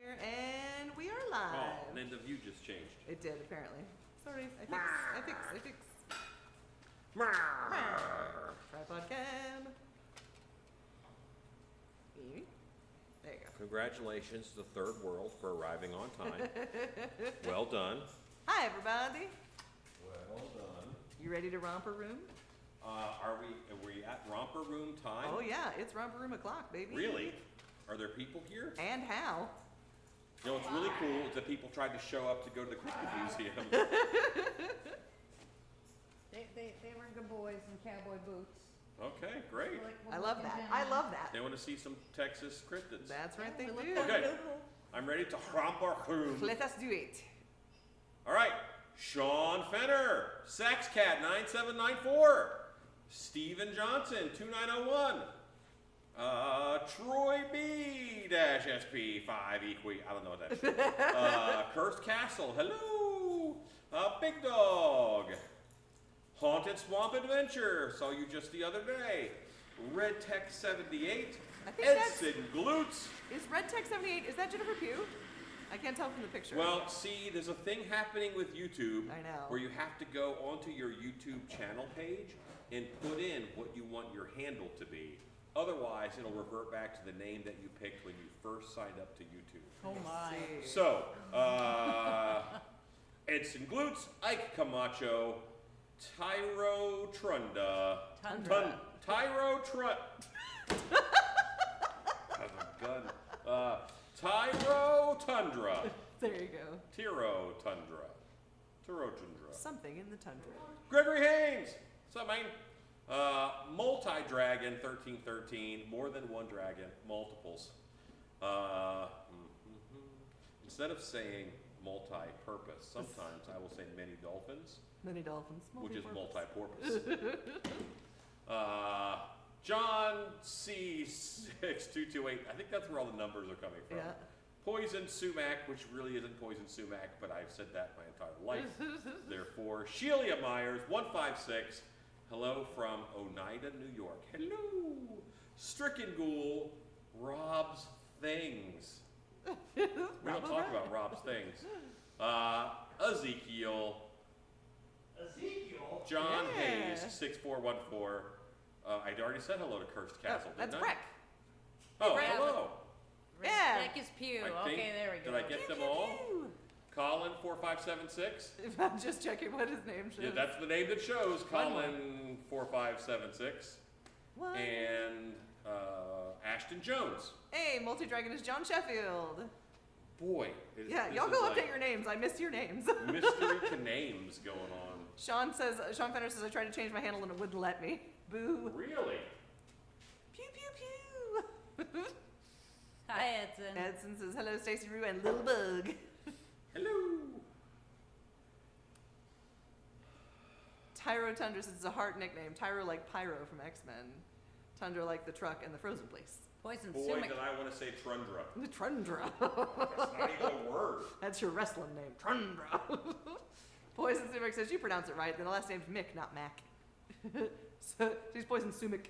And we are live. Oh, and then the view just changed. It did, apparently. Sorry, I fix. Tripod cam. There you go. Congratulations to the third world for arriving on time. Well done. Hi, everybody. Well done. You ready to romper room? Are we at romper room time? Oh, yeah, it's romper room o'clock, baby. Really? Are there people here? And how? You know, what's really cool is that people tried to show up to go to the Cricket Museum. They were good boys in cowboy boots. Okay, great. I love that. I love that. They want to see some Texas cryptids. That's right, they We do. looked Okay, I'm ready to romper room. Let us do it. All right, Sean Fenner, SaxCat 9794, Steven Johnson 2901, Troy B-SP 5 Equi, I don't know what that is. Cursed Castle, hello, Big Dog, Haunted Swamp Adventure, saw you just the other day, Red Tech 78, I think that's- Edson Glutz. Is Red Tech 78, is that Jennifer Pugh? I can't tell from the picture. Well, see, there's a thing happening with YouTube I know. where you have to go onto your YouTube channel page and put in what you want your handle to be. Otherwise, it'll revert back to the name that you picked when you first signed up to YouTube. Oh my. So, Edson Glutz, Ike Camacho, Tyro Trunda. Tundra. Tyro Trund. Has a gun. Tyro Tundra. There you go. Tiro Tundra. Tundra. Something in the tundra. Gregory Haynes. What's up, man? Multi-Dragon 1313. More than one dragon. Multiples. Instead of saying multi-purpose, sometimes I will say many dolphins, Many dolphins. which is Multi-purpose. multi-purpose. John C6228. I think that's where all the numbers are coming from. Yeah. Poison Sumac, which really isn't Poison Sumac, but I've said that my entire life. Therefore, Shelia Myers, 156. Hello from Oneida, New York. Hello. Stricken Ghoul, Rob's Things. We don't talk about Rob's Things. Ezekiel. John Yeah. Hayes, 6414. I'd already said hello to Cursed Castle, That's didn't I? Breck. Oh, Breck. hello. Yeah. Deck is Pew. I think- Okay, there we go. Did I get them all? Colin 4576. If I'm just checking what his name shows. Yeah, that's the name that shows. One Colin 4576 What? and Ashton Jones. Hey, multi-dragon is John Sheffield. Boy, Yeah, this y'all is go like update your names. I missed your names. mystery to names going on. Sean Fenner says I tried to change my handle and it wouldn't let me. Boo. Really? Pew pew pew. Hi, Edson. Edson says hello, Stacy Rue and Little Bug. Hello. Tyro Tundra says it's a hard nickname. Tyro like Pyro from X-Men. Tundra like the truck and the frozen place. Poison Boy, Sumac. did I want to say Trundra. The Trundra. That's not even a word. That's your wrestling name, Trundra. Poison Sumac says you pronounce it right. Then the last name's Mick, not Mac. So she's Poison Sumac.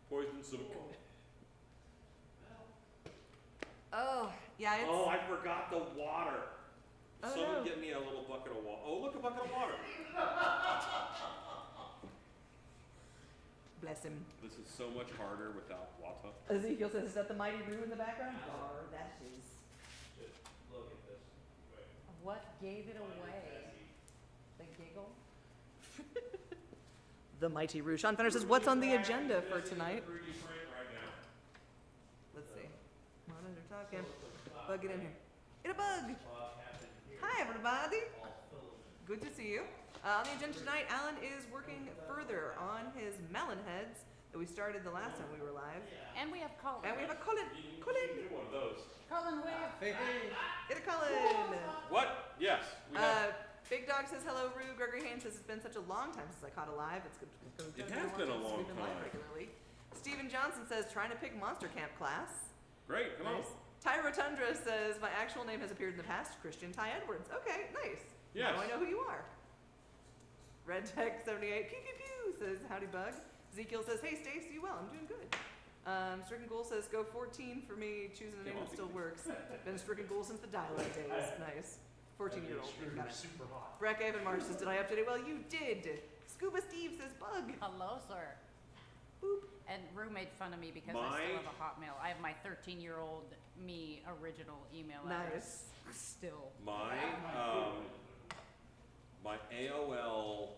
Poison some. Oh, yeah, it's. Oh, I forgot the water. Oh, Someone no. get me a little bucket of water. Oh, look, a bucket of water. Bless him. This is so much harder without water. Ezekiel says, is that the mighty Roo in the background? Oh, that is. What gave it away? The giggle? The mighty Roo. Sean Fenner says, what's on the agenda for tonight? Let's see. Monitor talking. Bug, get in here. Get a bug. Hi, everybody. Good to see you. On the agenda tonight, Alan is working further on his melon heads that we started the last time we were live. And we have Colin. And we have a Colin. Colin. One of those. Colin Wave. Hey, hey. Get a Colin. What? Yes. We have. Big Dog says hello, Rue. Gregory Haynes says it's been such a long time since I caught a live. It's It has been a long since we've been live time. regularly. Steven Johnson says trying to pick Monster Camp class. Great. Come on. Nice. Tyro Tundra says my actual name has appeared in the past. Christian Ty Edwards. Okay, nice. Yes. Now I know who you are. Red Tech 78 pew pew pew says howdy bug. Ezekiel says hey Stace, you well? I'm doing good. Stricken Ghoul says, go 14 for me, choosing a name that still works. Been Stricken Ghoul since the dial-up days. Nice. 14-year-old. Got it. Super hot. Breck Evan Marsh says, did I update it? Well, you did. Scuba Steve says, bug. Hello, sir. Boop. And Rue made fun of me because I My- still have a Hotmail. I have my 13-year-old me original email address. Nice. Still. My my AOL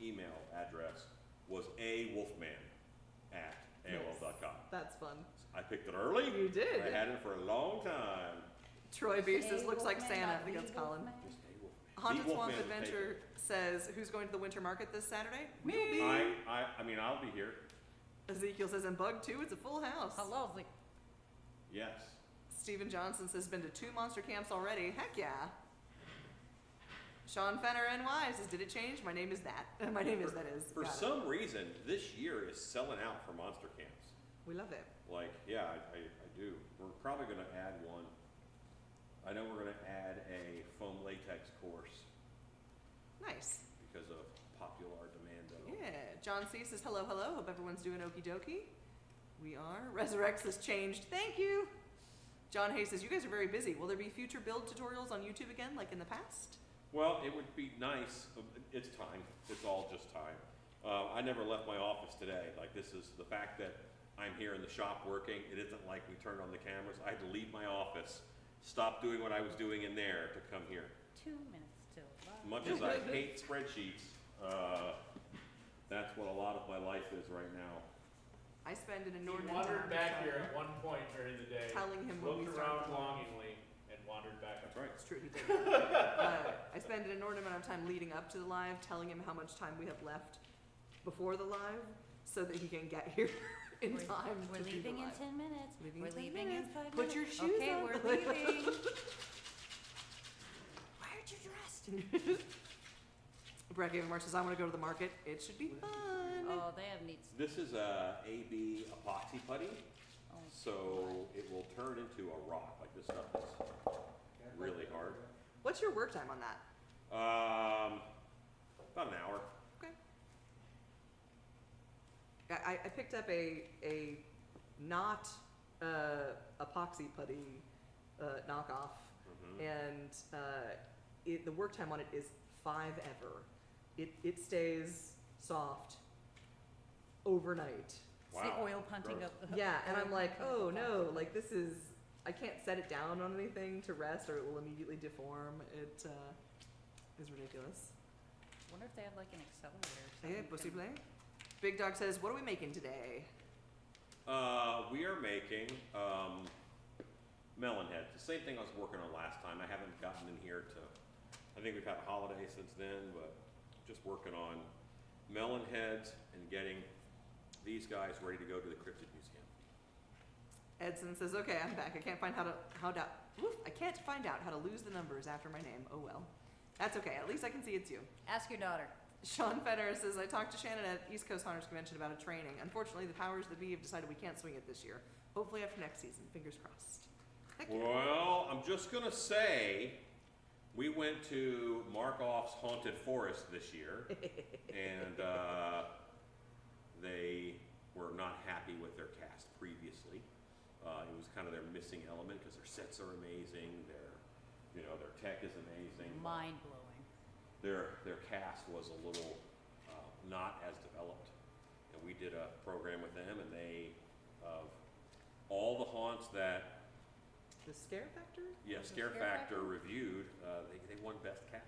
email address was awolfman@aol.com. That's fun. I picked it early. You did. I had it for a long time. Troy B says, A looks like Wolfman, Santa. I not think that's the Colin. Wolfman. Just AWolfman. Haunted The Swamp Wolfman would take Adventure it. says, who's going to the winter market this Saturday? Me. I mean, I'll be here. Ezekiel says, and Bug 2, it's a full house. Hello, like, Yes. Stephen Johnson says, been to 2 monster camps already. Heck yeah. Sean Fenner NY says, did it change? My name is that. My name is that is. For Got it. some reason, this year is selling out for monster camps. We love it. Like, yeah, I do. We're probably going to add one. I know we're going to add a foam latex course Nice. because of popular demand. Yeah. John C says, hello, hello. Hope everyone's doing okie dokie. We are. Resurrex has changed. Thank you. John Hayes says, you guys are very busy. Will there be future build tutorials on YouTube again, like in the past? Well, it would be nice. It's time. It's all just time. I never left my office today. Like, this is the fact that I'm here in the shop working. It isn't like we turned on the cameras. I had to leave my office, stop doing what I was doing in there to come here. 2 minutes till lunch. Much as I hate spreadsheets, that's what a lot of my life is right now. I spend an He inordinate wandered amount of back time here at one point during the day, telling him when we looked started. around longingly, and wandered back. That's right. It's true, he did. I spend an inordinate amount of time leading up to the live, telling him how much time we have left before the live, so that he can get here in time We're to do the leaving in live. 10 minutes. Leaving We're in 10 leaving minutes. in 5 Put minutes. your shoes okay, on. we're leaving. Why aren't you dressed? Brett gave March says, I want to go to the market. It should be fun. Oh, they have neat. This is a AB epoxy putty, Oh, so it will turn into a rock. Like, this stuff is really hard. What's your work time on that? About an hour. Okay. I picked up a not epoxy putty knockoff, Mhm. and the work time on it is 5 ever. It stays soft overnight. It's the Wow. oil punting Gross. of the. Yeah, and oil I'm like, punting of oh the no, box. like this is, I can't set it down on anything to rest or it will immediately deform. It is ridiculous. Wonder if they have like an accelerator or Eh, something. possible. Big Dog says, what are we making today? We are making melon heads. The same thing I was working on last time. I haven't gotten in here to, I think we've had a holiday since then, but just working on melon heads and getting these guys ready to go to the Cryptid Museum. Edson says, okay, I'm back. I can't find I can't find out how to lose the numbers after my name. Oh well. That's okay. At least I can see it's you. Ask your daughter. Sean Federer says, I talked to Shannon at East Coast Hunters Convention about a training. Unfortunately, the powers that be have decided we can't swing it this year. Hopefully after next season. Fingers crossed. Heck yeah. Well, I'm just gonna say, we went to Markoff's Haunted Forest this year, and they were not happy with their cast previously. It was kind of their missing element because their sets are amazing, their tech is amazing. Mind blowing. Their cast was a little not as developed, and we did a program with them, and they, of all the haunts that The Scare Factor? Scare Scare Factor Factor? reviewed, they won Best Cast.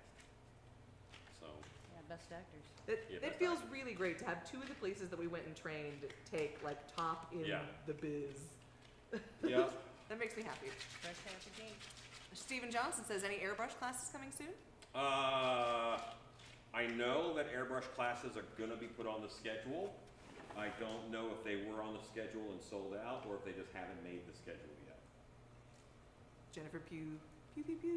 So, Yeah, best actors. Yeah, It best feels actor. really great to have 2 of the places that we went and trained take like top in Yeah. the biz. yeah. That makes me happy. Fresh out the gate. Stephen Johnson says, any airbrush classes coming soon? I know that airbrush classes are gonna be put on the schedule. I don't know if they were on the schedule and sold out, or if they just haven't made the schedule yet. Jennifer Pugh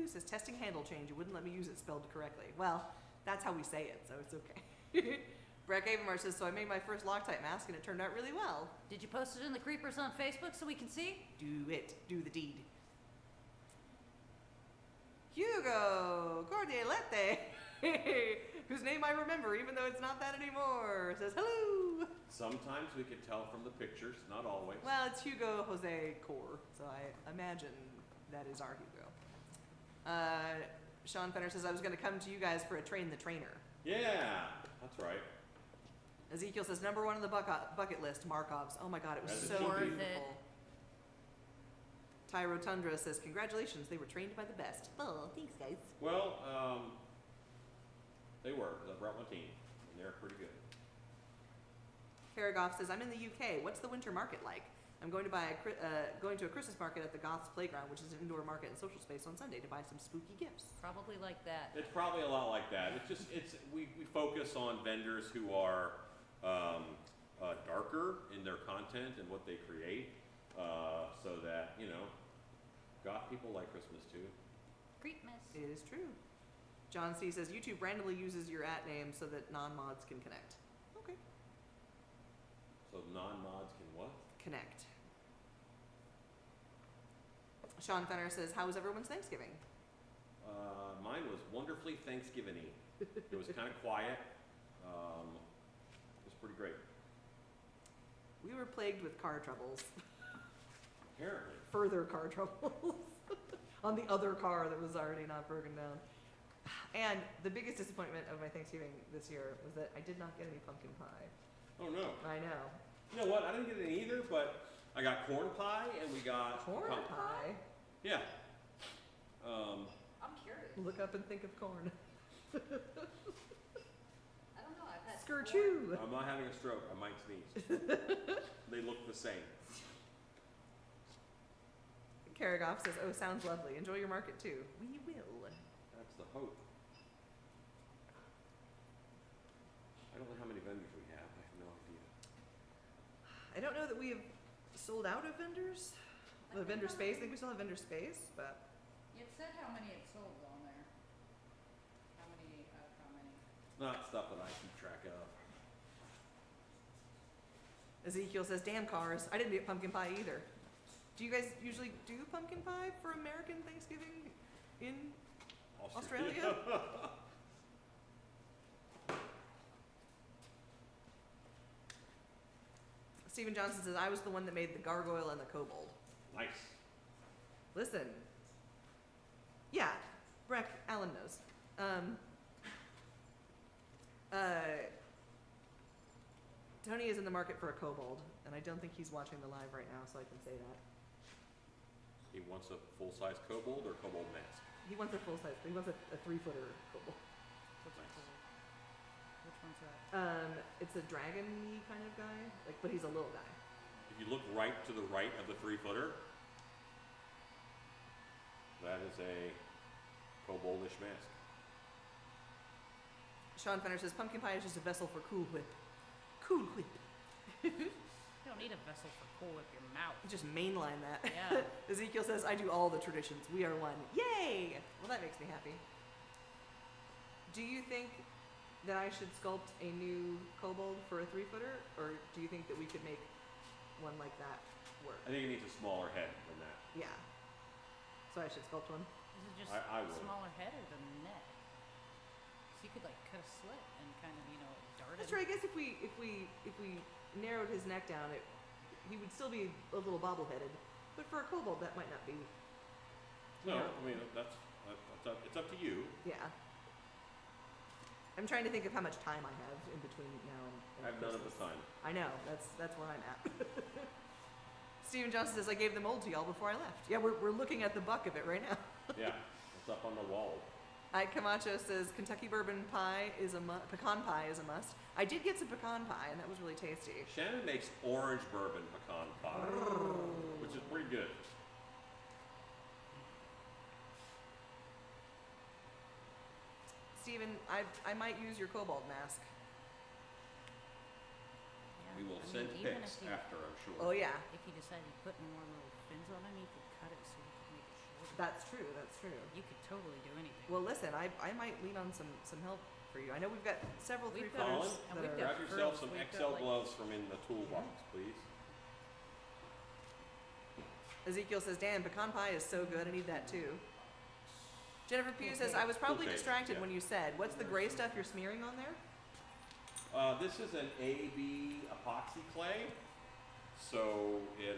says, testing handle change. It wouldn't let me use it spelled correctly. Well, that's how we say it, so it's okay. Breck Avamar says, so I made my first Loctite mask and it turned out really well. Did you post it in the Creepers on Facebook so we can see? Do it. Do the deed. Hugo Cordialete whose name I remember, even though it's not that anymore, says hello. Sometimes we could tell from the pictures, not always. Well, it's Hugo Jose Core, so I imagine that is our Hugo. Sean Fenner says, I was going to come to you guys for a Train the Trainer. Yeah, that's right. Ezekiel says, number one on the bucket list, Markov's. Oh my god, it was As it so should be. beautiful. Ty Rotundra says, congratulations, they were trained by the best. Oh, thanks, guys. Well, they were. They brought my team, and they're pretty good. Karagoff says, I'm in the UK. What's the winter market like? I'm going to going to a Christmas market at the Goths Playground, which is an indoor market and social space on Sunday to buy some spooky gifts. Probably like that. It's probably a lot like that. We focus on vendors who are darker in their content and what they create, so that, you know, goth people like Christmas too. Creepmas. It is true. John C says, YouTube randomly uses your @ name so that non-mods can connect. Okay. So non-mods can what? Connect. Sean Fenner says, how was everyone's Thanksgiving? Mine was wonderfully Thanksgiving-y. It was kind of quiet. It was pretty great. We were plagued with car troubles. Apparently. Further car troubles on the other car that was already not broken down. And the biggest disappointment of my Thanksgiving this year was that I did not get any pumpkin pie. Oh no. I know. You know what? I didn't get any either, but I got corn pie and we got Corn pie? Yeah. I'm curious. Look up and think of corn. I don't know. I've had Skirchoo! I'm not having a stroke. I might sneeze. They look the same. Karagoff says, oh, sounds lovely. Enjoy your market too. We will. That's the hope. I don't know how many vendors we have. I have no idea. I don't know that we have sold out of vendors. The vendor space. I think we still have vendor space, but It said how many it sold on there. How many? Not stuff that I keep track of. Ezekiel says, damn cars. I didn't get pumpkin pie either. Do you guys usually do pumpkin pie for American Thanksgiving in Australia? Steven Johnson says, I was the one that made the gargoyle and the kobold. Nice. Listen. Yeah, Breck, Alan knows. Tony is in the market for a kobold, and I don't think he's watching the live right now, so I can say that. He wants a full-size kobold or kobold mask. He wants a full size. He wants a 3-footer kobold. What's it called? Which one's that? It's a dragon-y kind of guy, like, but he's a little guy. If you look right to the right of the 3-footer, that is a koboldish mask. Sean Fenner says, pumpkin pie is just a vessel for Cool Whip. Cool Whip. You don't need a vessel for Cool Whip your mouth. Just mainline that. Yeah. Ezekiel says, I do all the traditions. We are one. Yay! Well, that makes me happy. Do you think that I should sculpt a new kobold for a 3-footer? Or do you think that we could make one like that work? I think it needs a smaller head than that. Yeah. So I should sculpt one? Is it just I would. smaller head or the neck? So you could like cut a slit and kind of, you know, dart That's it. true. I guess if we narrowed his neck down, he would still be a little bobble-headed. But for a kobold, that might not be. No, Yeah. I mean, it's up to you. Yeah. I'm trying to think of how much time I have in between now and I have none of the Christmas. time. I know. That's where I'm at. Steven Johnson says, I gave the mold to y'all before I left. Yeah, we're looking at the buck of it right now. Yeah, it's up on the wall. Ike Camacho says, Kentucky bourbon pie is pecan pie is a must. I did get some pecan pie, and that was really tasty. Shannon makes orange bourbon pecan pie, which is pretty good. Steven, I might use your kobold mask. Yeah. We will I mean, send even pics if you, after, I'm sure. Oh yeah, If you decided to put more little fins on them, you could cut it so you could make it shorter. that's true. That's true. You could totally do anything. Well, listen, I might lean on some help for you. I know we've got several We've 3-footers Colin, and that we've are. got grab yourself furs, some we've got, XL like- gloves from in the toolbox, please. Ezekiel says, "Dan, pecan pie is so good. I need that too." Jennifer Pugh says, I was probably Okay, distracted yeah. when you said, what's the gray stuff you're smearing on there? This is an AB epoxy clay. So it,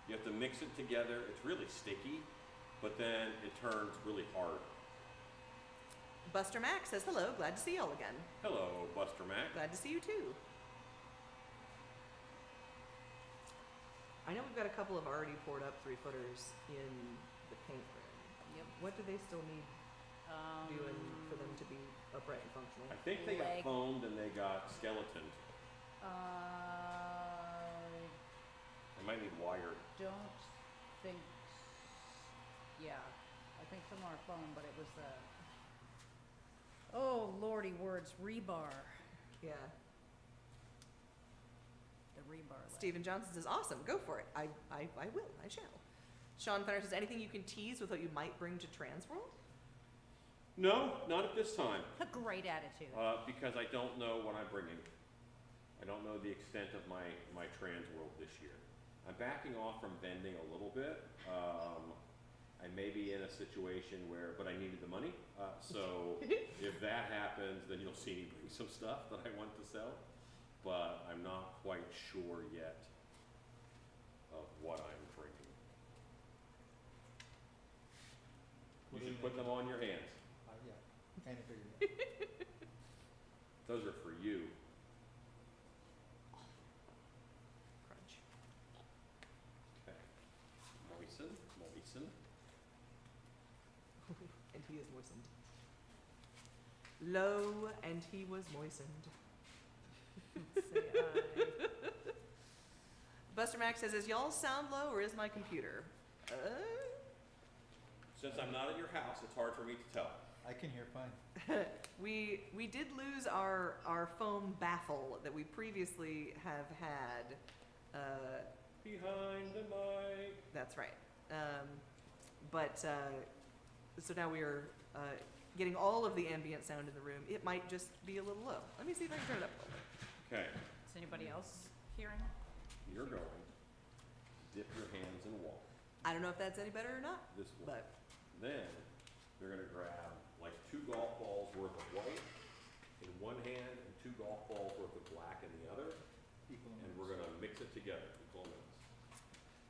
you have to mix it together. It's really sticky, but then it turns really hard. Buster Mac says, hello, glad to see y'all again. Hello, Buster Mac. Glad to see you too. I know we've got a couple of already poured up 3-footers in the paint room. Yep. What do they still need doing for them to be upright and functional? I think they got Leg. foamed and they got skeletoned. They might need wired. Don't think. Yeah, I think some are foam, but it was the. Oh lordy words, rebar. Yeah. The rebar. leg. Stephen Johnson says, awesome, go for it. I will, I shall. Sean Fenner says, anything you can tease with what you might bring to Transworld? No, not at this time. A great attitude. Because I don't know what I'm bringing. I don't know the extent of my trans world this year. I'm backing off from vending a little bit. I may be in a situation where, but I needed the money. So if that happens, then you'll see me bring some stuff that I want to sell. But I'm not quite sure yet of what I'm bringing. You should put them on your hands. Yeah, kind of figured that. Those are for you. Crunch. Okay. Moisten. And he is moistened. Lo, and he was moistened. Say aye. Buster Mac says, is y'all sound low or is my computer? Since I'm not at your house, it's hard for me to tell. I can hear fine. We did lose our foam baffle that we previously have had. Behind the mic. That's right. So now we are getting all of the ambient sound in the room. It might just be a little low. Let me see if I can turn it up a little bit. Okay, Is anybody else hearing? you're going. Dip your hands in water. I don't know if that's any better or not, This way. but Then you're gonna grab like 2 golf balls worth of white in one hand and 2 golf balls worth of black in the other, Equal and amounts. we're gonna mix it together. Equal amounts.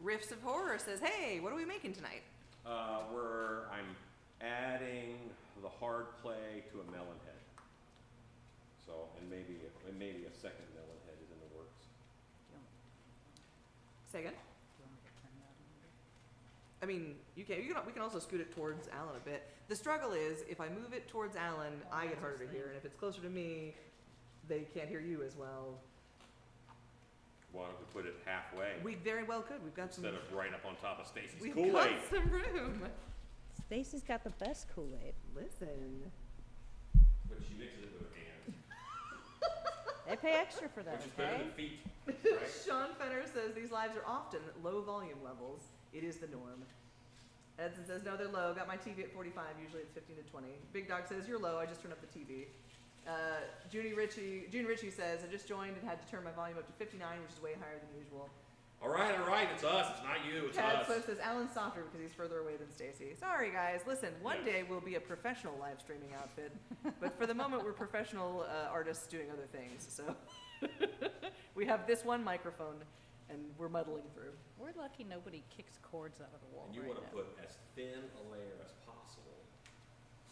Riffs of Horror says, hey, what are we making tonight? I'm adding the hard clay to a melon head. So, and maybe a second melon head is in the works. Do you Say again? want me to turn that on? I mean, we can also scoot it towards Alan a bit. The struggle is, if I move it towards Alan, Oh, I get that's harder to his hear, thing. and if it's closer to me, they can't hear you as well. Why don't we put it halfway We very well could. We've got some. instead of right up on top of Stacy's We've Kool-Aid? got some room. Stacy's got the best Kool-Aid. Listen. But she mixes it with her hands, They pay extra for that, which is better okay? than feet, right? Sean Fenner says these lives are often low volume levels. It is the norm. Edson says, no, they're low. Got my TV at 45. Usually it's 15 to 20. Big Dog says, you're low. I just turned up the TV. June Ritchie says, I just joined and had to turn my volume up to 59, which is way higher than usual. All right, it's us. It's not you, it's Cat us. Swift says, Alan's softer because he's further away than Stacy. Sorry, guys. Listen, one Yes. day we'll be a professional live streaming outfit. But for the moment, we're professional artists doing other things. So we have this one microphone, and we're muddling through. We're lucky nobody kicks cords out of the wall And you right want to now. put as thin a layer as possible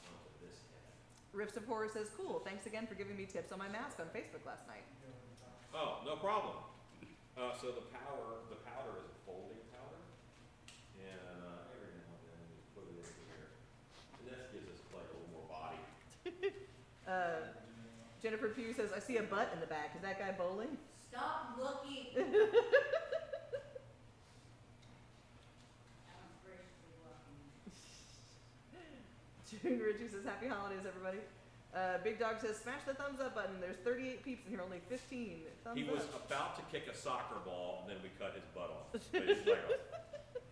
onto this head. Riffs of Horror says, cool, thanks again for giving me tips on my mask on Facebook last night. Oh, no problem. So the powder is a folding powder, and every now and then we put it in here, and this gives us like a little more body. Jennifer Pugh says, I see a butt in the back. Is that guy bowling? Stop looking. I'm graciously looking. June Ritchie says, happy holidays, everybody. Big Dog says, smash the thumbs up button. There's 38 peeps in here, only 15 thumbs He up. was about to kick a soccer ball, and then we cut his butt off. His leg off.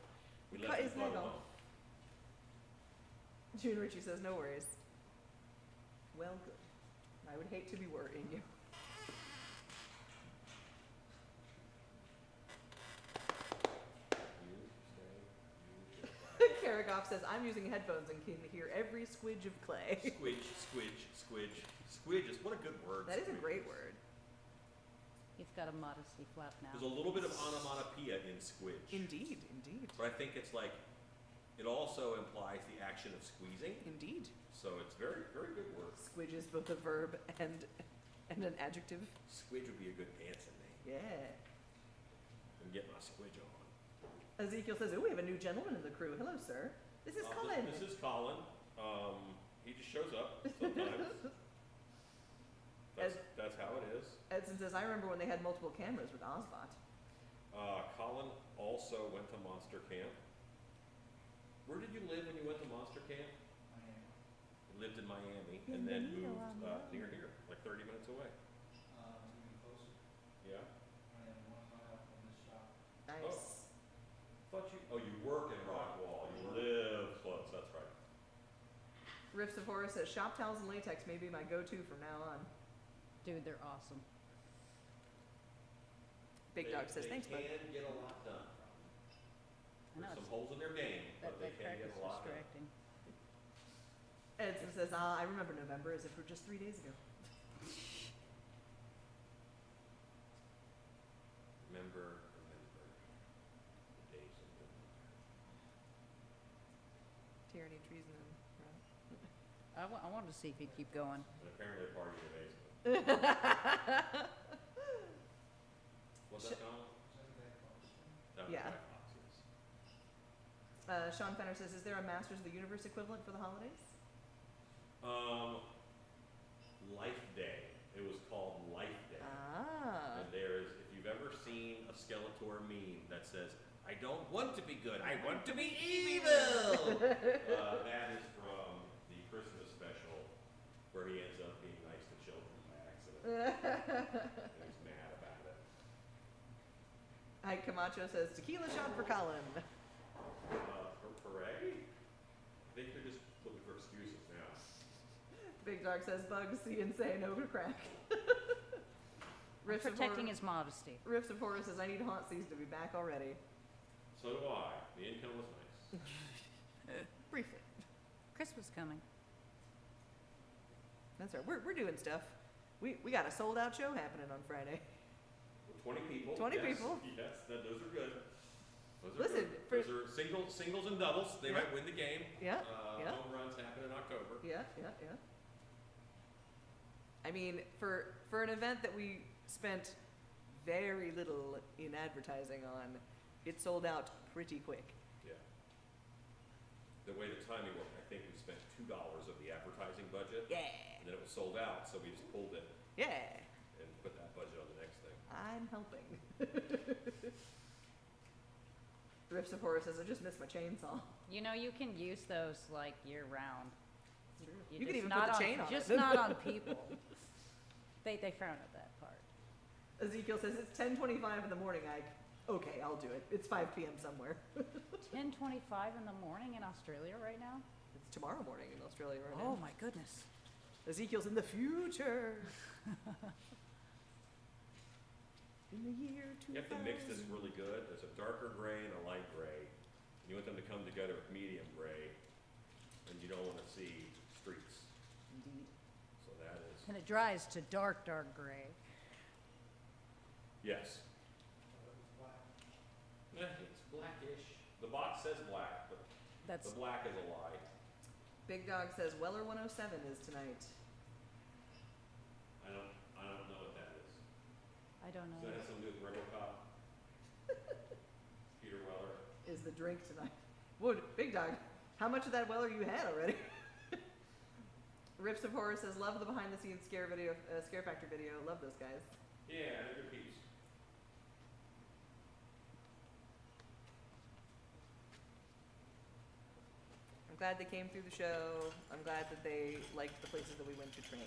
We Cut left his his butt leg off. alone. June Ritchie says, no worries. Well, good. I would hate to be worrying you. You stay. Eric Goff says, I'm using headphones and can hear every squidge of clay. Squidge, squidge, squidge. Squidge is, what a good word. That is a squidge great word. He's got a modesty flap now. There's a little bit of onomatopoeia in squidge. Indeed, indeed, But I think it's like, it also implies the action of squeezing. indeed. So it's very, very good word. Squidge is both a verb and an adjective. Squidge would be a good dancing name. Yeah. And get my squidge on. Ezekiel says, oh, we have a new gentleman in the crew. Hello, sir. This is Colin. This is Colin. He just shows up sometimes. That's how it is. Edson says, I remember when they had multiple cameras with Ozbot. Colin also went to Monster Camp. Where did you live when you went to Monster Camp? Miami. You lived in Miami and then Bienvenido moved a near here, like 30 minutes away. Even closer. Yeah? I am 1 mile from this shop. Nice. You work in Rockwall. You live close. That's right. Rifts of Horror says, shop towels and latex may be my go-to from now on. Dude, they're awesome. Big Dog says, thanks, bud. They can get a lot done. I know, There's some it's- holes in their game, but they that can crack get is a lot done. distracting. Edson says, I remember November as if it were just 3 days ago. Remember the days of November. Tyranny, treason, and I wanted to see if he'd keep going. And apparently a party in the basement. What's that, Colin? That was Yeah. my Fox, yes. Sean Fenner says, is there a Masters of the Universe equivalent for the holidays? Life Day. It was called Life Day. Ah. And there's, if you've ever seen a Skeletor meme that says, I don't want to be good, I want to be evil! That is from the Christmas special where he ends up being nice to children by accident. And he's mad about it. Ike Camacho says, tequila shot for Colin. Hooray? I think they're just looking for excuses now. Big Dog says, bugs, see and say no to crack. Rifts of Protecting Horror- his modesty. Rifts of Horror says, I need Hauntsies to be back already. So do I. The income was nice. Briefly. Christmas coming. That's right. We're doing stuff. We got a sold out show happening on Friday. 20 people. 20 yes, people. Yes, those are good. Those are Listen, good. Those are singles and doubles. They Yeah. might win the game. Yeah, yeah. Home runs happen in October. Yeah. I mean, for an event that we spent very little in advertising on, it sold out pretty quick. Yeah. The way the timing worked, I think we spent $2 of the advertising budget. Yeah. And then it was sold out, so we just pulled it Yeah. and put that budget on the next thing. I'm helping. Rifts of Horror says, I just missed my chainsaw. You know, you can use those like year round. You just could even not put the on, chain on just it. not on people. They frown at that part. Ezekiel says, it's 10:25 in the morning, Ike. Okay, I'll do it. It's 5 p.m. somewhere. 10:25 in the morning in Australia right now? It's tomorrow morning in Australia right Oh now. my goodness. Ezekiel's in the future. In the year 2000. You have to mix this really good. There's a darker gray and a light gray. And you want them to come together with medium gray. And you don't want to see streaks. Indeed. So that is, And it dries to dark gray. yes. It's blackish. The box says black, but That's the black is a lie. Big Dog says Weller 107 is tonight. I don't know what that is. I don't Does know. that have something to do with RoboCop? Peter Weller? Is the drink tonight. Wood, Big Dog, how much of that Weller you had already? Rips of Horror says, love the behind the scenes Scare Factor video. Love those guys. Yeah, they're good peeps. I'm glad they came through the show. I'm glad that they liked the places that we went to train.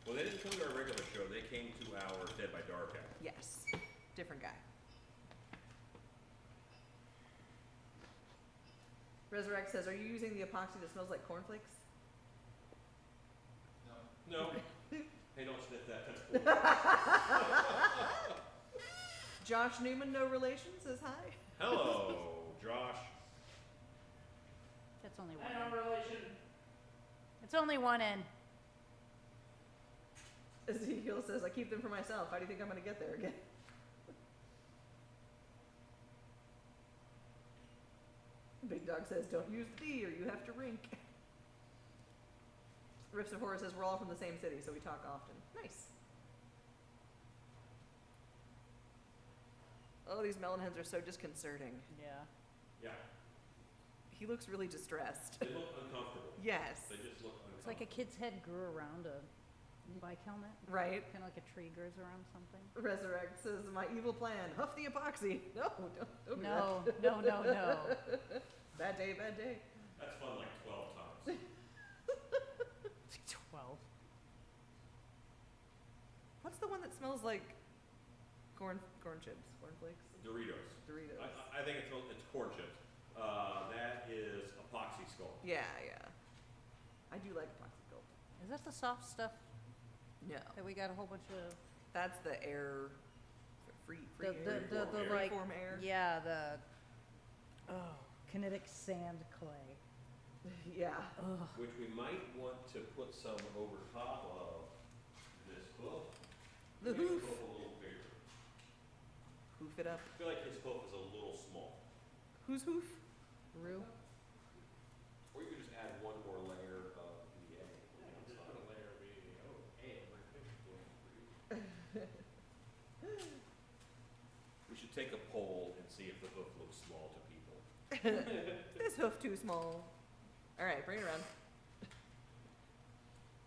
Well, they didn't come to our regular show. They came to our Dead by Dark hour. Yes, different guy. Resurrect says, are you using the epoxy that smells like cornflakes? No. Hey, don't sniff that. That's cool. Josh Newman, no relation, says hi. Hello, Josh. That's only one I know end. relation. It's only one end. Ezekiel says, I keep them for myself. How do you think I'm going to get there again? Big Dog says, don't use the D or you have to rink. Riffs of Horror says, we're all from the same city, so we talk often. Nice. Oh, these melon heads are so disconcerting. Yeah. Yeah, He looks really distressed. they look uncomfortable. Yes. They just look uncomfortable. It's like a kid's head grew around a bike helmet. Right? Kind of like a tree grows around something. Resurrect says, my evil plan, huff the epoxy. No, don't do No, that. no, no, no. Bad day, bad day. That's fun like 12 times. 12. What's the one that smells like corn chips, corn flakes, Doritos. Doritos? I think it's corn chips. That is epoxy skull. Yeah. I do like epoxy gold. Is that the soft stuff No, that we got a whole bunch of? that's the air, free The air. Freeform like Freeform air. yeah, the kinetic sand clay. Yeah. Ugh. Which we might want to put some over top of this hoof. The Make hoof. hoof a little bigger. Hoof it up. I feel like his hoof is a little small. Whose hoof? Rue. Or you could just add one more layer of EA. Just put a layer of We should take a poll and see if the hoof looks small to people. This hoof too small. All right, bring it around.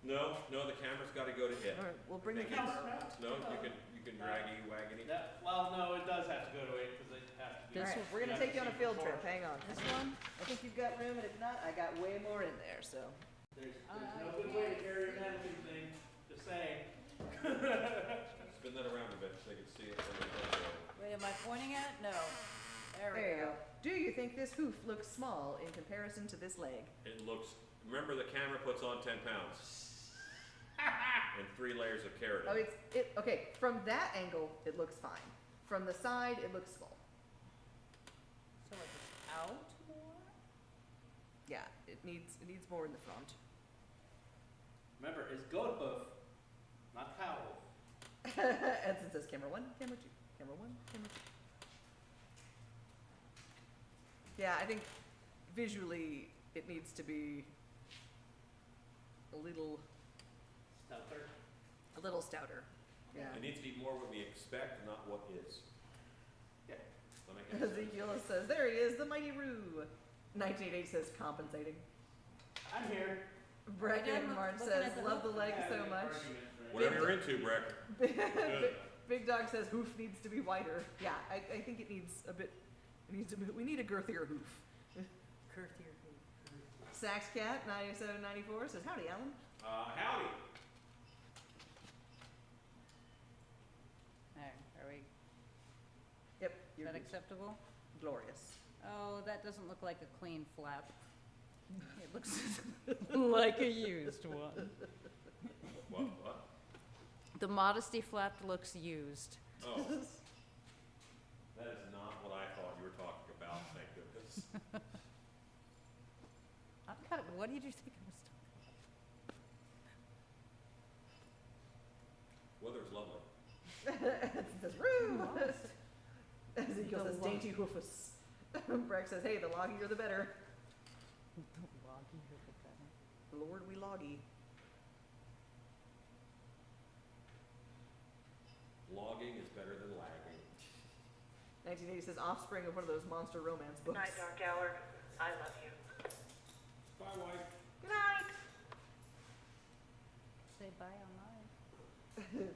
No, the camera's gotta go to it. All right, we'll bring the Think camera. it's- No, you can draggy waggity. Well, no, it does have to go to it because it has to be. All This right, one- we're gonna have take to you on a see field trip. proportion. Hang on. This one? I think you've got room, and if not, I got way more in there. So. There's no good way to carry a mannequin thing, just saying. Spin that around a bit so they can see it. When they go. Wait, am I pointing at it? No. There we There you go. go. Do you think this hoof looks small in comparison to this leg? It looks, remember the camera puts on 10 pounds. And 3 layers of keratin. Oh, okay. From that angle, it looks fine. From the side, it looks small. So like it's out more? Yeah, it needs more in the front. Remember, it's goat hoof, not cow hoof. Edson says camera 1, camera 2, camera 1, camera 2. Yeah, I think visually it needs to be a little stouter. Yeah. It needs to be more what we expect, not what is. Yeah. Does that make any sense? Ezekiel says, there he is, the mighty Roo. 1988 says compensating. I'm here. Breck done and March looking says, at the love the hoof? leg I so have much. an argument right Whatever you're into, Breck. Big Dog says hoof needs to be wider. Yeah, I think it needs a bit, we need a girthier hoof. Curthier hoop. Sax Cat 9794 says, howdy, Alan. Howdy. There, are we, Yep, is you're that good. acceptable? Glorious. Oh, that doesn't look like a clean flap. It looks like a used one. What? The modesty flap looks used. Oh. That is not what I thought you were talking about, thank goodness. I've got it. What did you think I was talking Weather's lovely. Edson says, Roo! about? Ezekiel The says, log. dainty hoofus. Breck says, hey, the loggier the better. Loggy hoop it better. Lord, we loggy. Logging is better than lagging. 1980 says, offspring of one of those monster romance books. Night, Dark Hour. I love you. Bye, wife. Good night. Say bye on mine.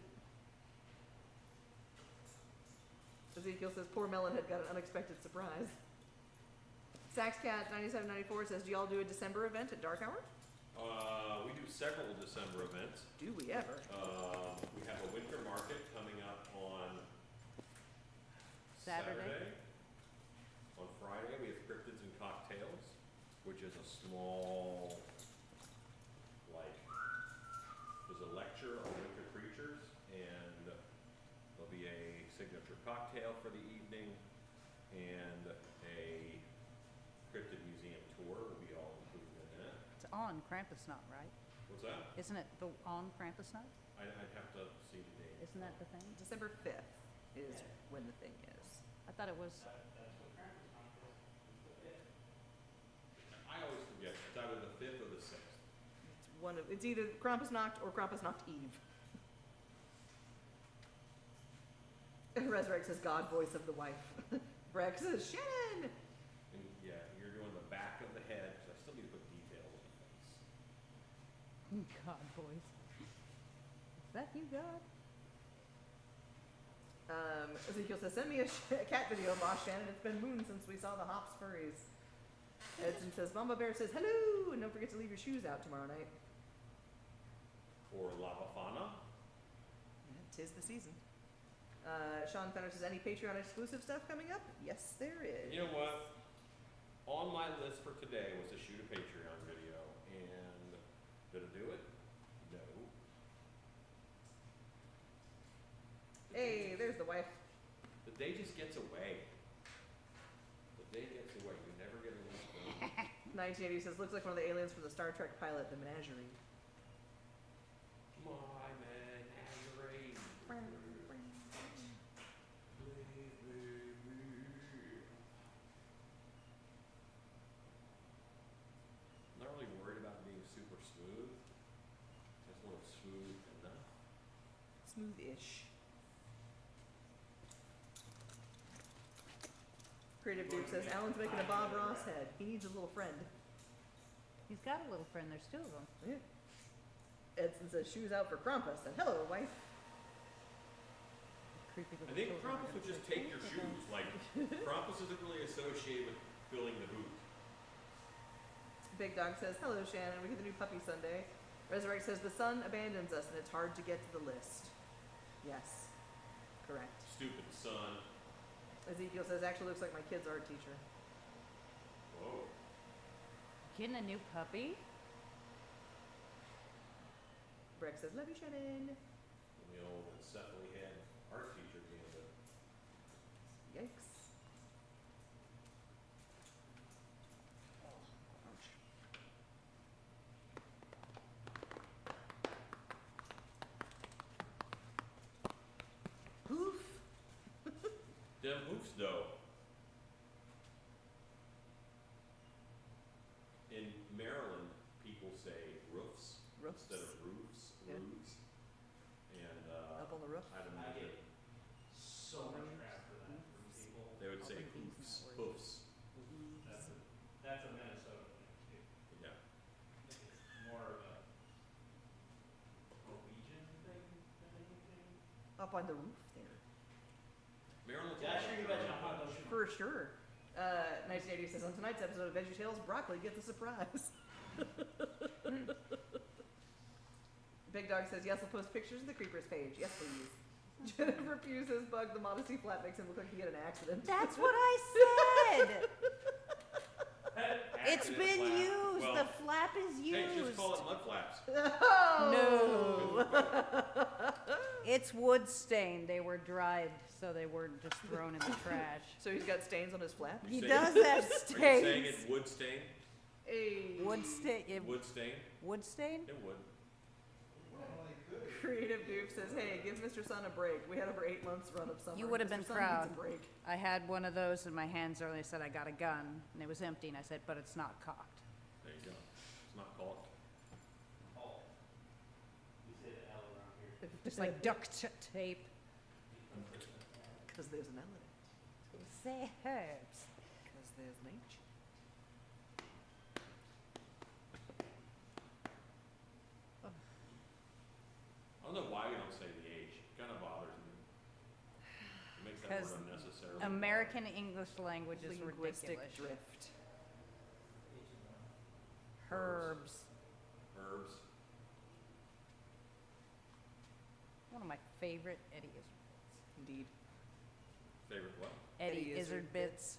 Ezekiel says, poor Melonhead got an unexpected surprise. Saxcat 9794 says, do y'all do a December event at Dark Hour? We do several December events. Do we ever? We have a winter market coming up on Saturday. On Friday, we have Cryptids and Cocktails, which is a small, there's a lecture on winter creatures, and there'll be a signature cocktail for the evening, and a cryptid museum tour will be all on Krampusnacht, right? What's that? Isn't it the on Krampusnacht? I'd have to see the date. Isn't that the thing? December 5th is when the thing is. I thought it was, That's what Krampus Hunt is the fifth. I always forget, it's either the 5th or the 6th. It's either Krampusnacht or Krampusnacht Eve. Resurrect says God voice of the wife. Breck says Shannon. And yeah, you're doing the back of the head, because I still need to put details on the face. God voice. Is that you, God? Ezekiel says, send me a cat video, boss Shannon. It's been moon since we saw the Hops furries. Edson says, Mama Bear says hello, and don't forget to leave your shoes out tomorrow night. Or La Bafana. Yeah, 'tis the season. Sean Fenner says, any Patreon exclusive stuff coming up? Yes, there is. You know what? On my list for today was to shoot a Patreon video, and did it do it? No. Hey, there's the wife. The day just gets away. The day gets away. You never get away. 1980 says, looks like one of the aliens from the Star Trek pilot, The Menagerie. My menagerie. I'm not really worried about being super smooth. I just want it smooth enough. Smooth-ish. Creative Duke says, Alan's making a Bob Ross head. He needs a little friend. He's got a little friend, there's two of them. Yeah. Edson says, shoes out for Krampus. And hello, wife. Creepy little I think children are Krampus gonna would just say, take your shoes. Like, Krampus isn't really associated with filling the boot. Big Dog says, hello, Shannon. We get the new puppy Sunday. Resurrect says, the sun abandons us and it's hard to get to the list. Yes. Correct. Stupid son. Ezekiel says, actually looks like my kid's art teacher. Whoa. Getting a new puppy? Breck says, love you, Shannon. And the old encephaly head art teacher being the Yikes. Poof. Dem hoofs though. In Maryland, people say roofs Roofs. instead of roofs. Yeah. Roofs. And Up on the roof. I don't I know. get so much crap for that from people. They would say I'll put these in hoofs. that word. Hoofs. That's a Minnesota thing too. Yeah. It's more of a Norwegian thing than anything. Up on the roof there. Maryland's Yeah, sure you betcha I'm not those. For sure. 1980 says, on tonight's episode of VeggieTales, broccoli gets a surprise. Big Dog says, yes, I'll post pictures of the Creepers page. Yes, please. Jennifer Pugh says, Bug, the modesty flap makes him look like he had an accident. That's what I said! It's Accident been flap. used, Well, the flap is hey, just used. call it mud flaps. Oh! No. It's wood stained, they were dried, so they weren't just thrown in the trash. So he's got stains on his flap? He Say- does have Are you saying stains. it wood stain? Hey. Wood stain, Wood stain? wood stain? It would. Well, they could. Creative Dupe says, hey, give Mr. Sun a break. We had over 8 months run of summer. You would have Mr. been Sun proud. Needs a break. I had one of those in my hands earlier, said I got a gun, and it was empty, and I said, but it's not cocked. There you go. It's not caulked. Oh. We say the L around here. Just like duct tape. Because there's an element. Say herbs. Because there's nature. I don't know why we don't say the age. It kind of bothers me. It makes that 'Cause word unnecessary. American English language is Linguistic ridiculous. drift. Herbs. Herbs. One of my favorite Eddie Izzard bits. Indeed. Favorite what? Eddie Eddie Izzard Izzard bits.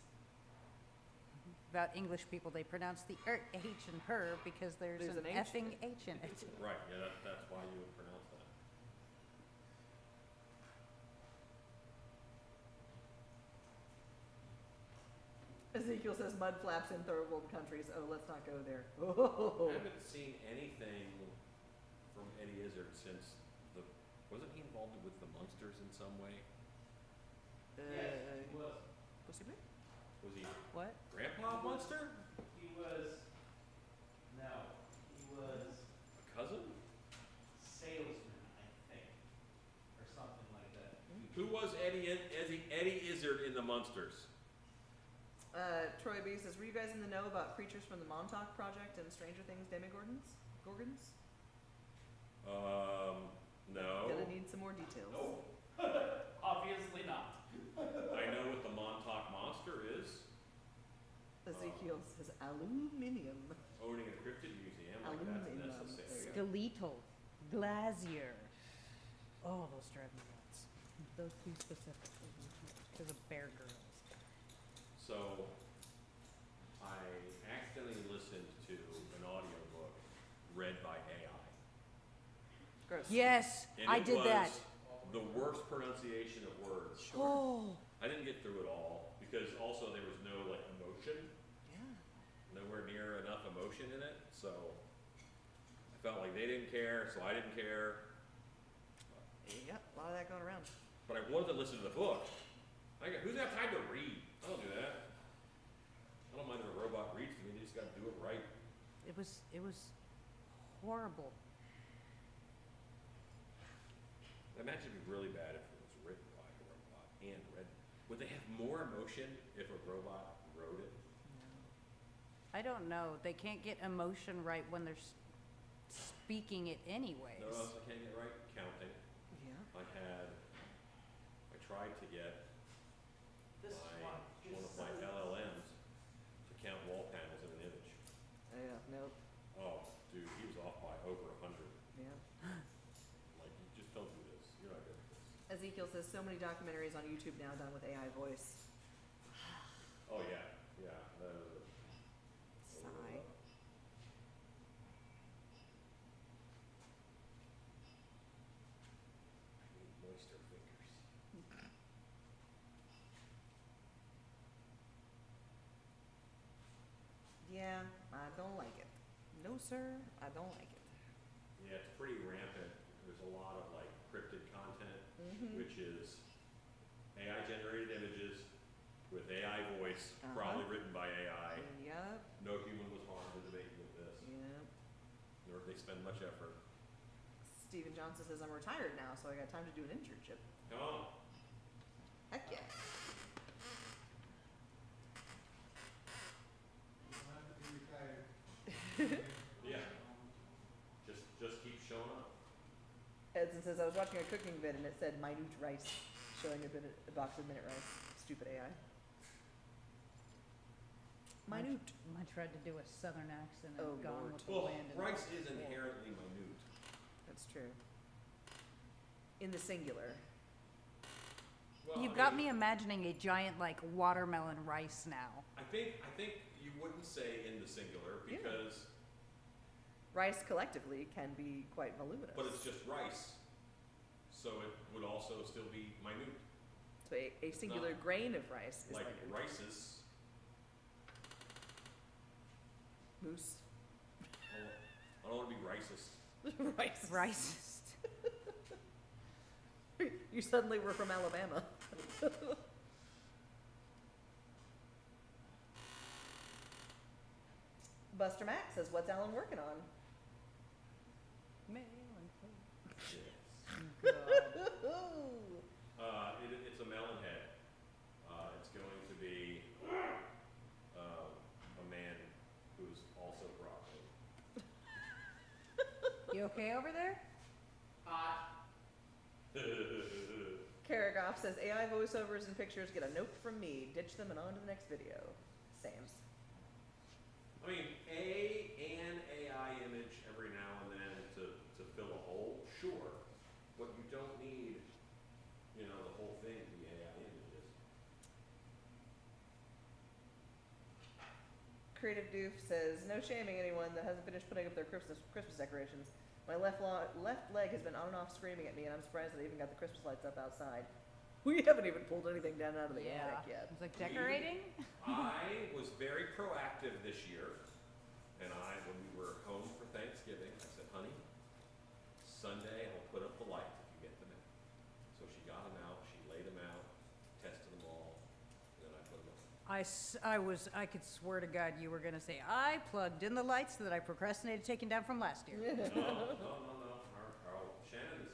About English people, they pronounce the H in her because there's There's an an H. effing H in it. Right, yeah, that's why you would pronounce that. Ezekiel says mud flaps in third world countries. Oh, let's not go there. Oh. I haven't seen anything from Eddie Izzard since wasn't he involved with the Munsters in some way? Yes, he was. Was he big? Was he What? Grandpa Munster? He was, no, he was A cousin? salesman, I think, or something like that. Who was Eddie Izzard in the Munsters? Troy B says, were you guys in the know about creatures from the Montauk Project and Stranger Things Demogorgons? Gorgons? No. Gonna need some more details. No. Obviously not. I know what the Montauk Monster is. Ezekiel says aluminium. Owning a cryptid museum, like that's Aluminum. necessary. Skeletal. Glacier. Oh, those drive me nuts. Those two specifically. Because of Bear Grylls. So, I accidentally listened to an audiobook read by AI. Gross. Yes, And I it did was that. the worst pronunciation of words. Oh. I didn't get through it all because also there was no like emotion, Yeah. nowhere near enough emotion in it. So I felt like they didn't care, so I didn't care. Yep, a lot of that going around. But I wanted to listen to the book. Who's got time to read? I don't do that. I don't mind if a robot reads to me. They just got to do it right. It was horrible. I imagine it'd be really bad if it was written by a robot and read. Would they have more emotion if a robot wrote it? I don't know. They can't get emotion right when they're speaking it anyways. No, else I can't get right. Counting. Yeah. I tried to get This is one of my LLMs to count wall panels in an image. Yeah, nope. Oh, dude, he was off by over 100. Yeah. Like, you just don't do this. You're not good at this. Ezekiel says so many documentaries on YouTube now done with AI voice. Oh yeah, yeah. Sigh. Moister fingers. Yeah, I don't like it. No, sir, I don't like it. Yeah, it's pretty rampant. There's a lot of like cryptid content, which is AI generated images with AI voice, probably written by AI. Yep, No human was harmed in the making of this, yep. nor did they spend much effort. Steven Johnson says I'm retired now, so I got time to do an internship. Come on. Heck yeah. You don't have to be retired. Yeah. Just keep showing up. Edson says I was watching a cooking vid and it said minute rice, showing a box of minute rice. Stupid AI. Minute. I tried to do a southern accent and Oh, gone Lord. with the Well, wind. and- rice is inherently minute. That's true. In the singular. Well, You've I got mean, me imagining a giant like watermelon rice now. I think you wouldn't say in the singular Yeah. because, Rice collectively can be quite voluminous. but it's just rice, so it would also still be minute. So a singular not grain of rice is Like minute. rices. Moose. I don't want to be racist. Rice. Ricist. You suddenly were from Alabama. Buster Mac says, what's Alan working on? Yes. It's a melon head. It's going to be a man who's also broccoli. You okay over there? Karagoff says, AI voiceovers and pictures get a note from me. Ditch them and on to the next video. Sam's. I mean, an AI image every now and then to fill a hole, sure. But you don't need, the whole thing to be AI images. Creative Doof says, no shaming anyone that hasn't finished putting up their Christmas decorations. My left leg has been on and off screaming at me, and I'm surprised that I even got the Christmas lights up outside. We haven't even pulled anything down out of the Yeah. attic yet. It's like decorating? I was very proactive this year, and when we were home for Thanksgiving, I said, honey, Sunday I'll put up the lights if you get them in. So she got them out, she laid them out, tested them all, and then I put them up. I could swear to God you were gonna say, I plugged in the lights that I procrastinated taking down from last year. No. Shannon is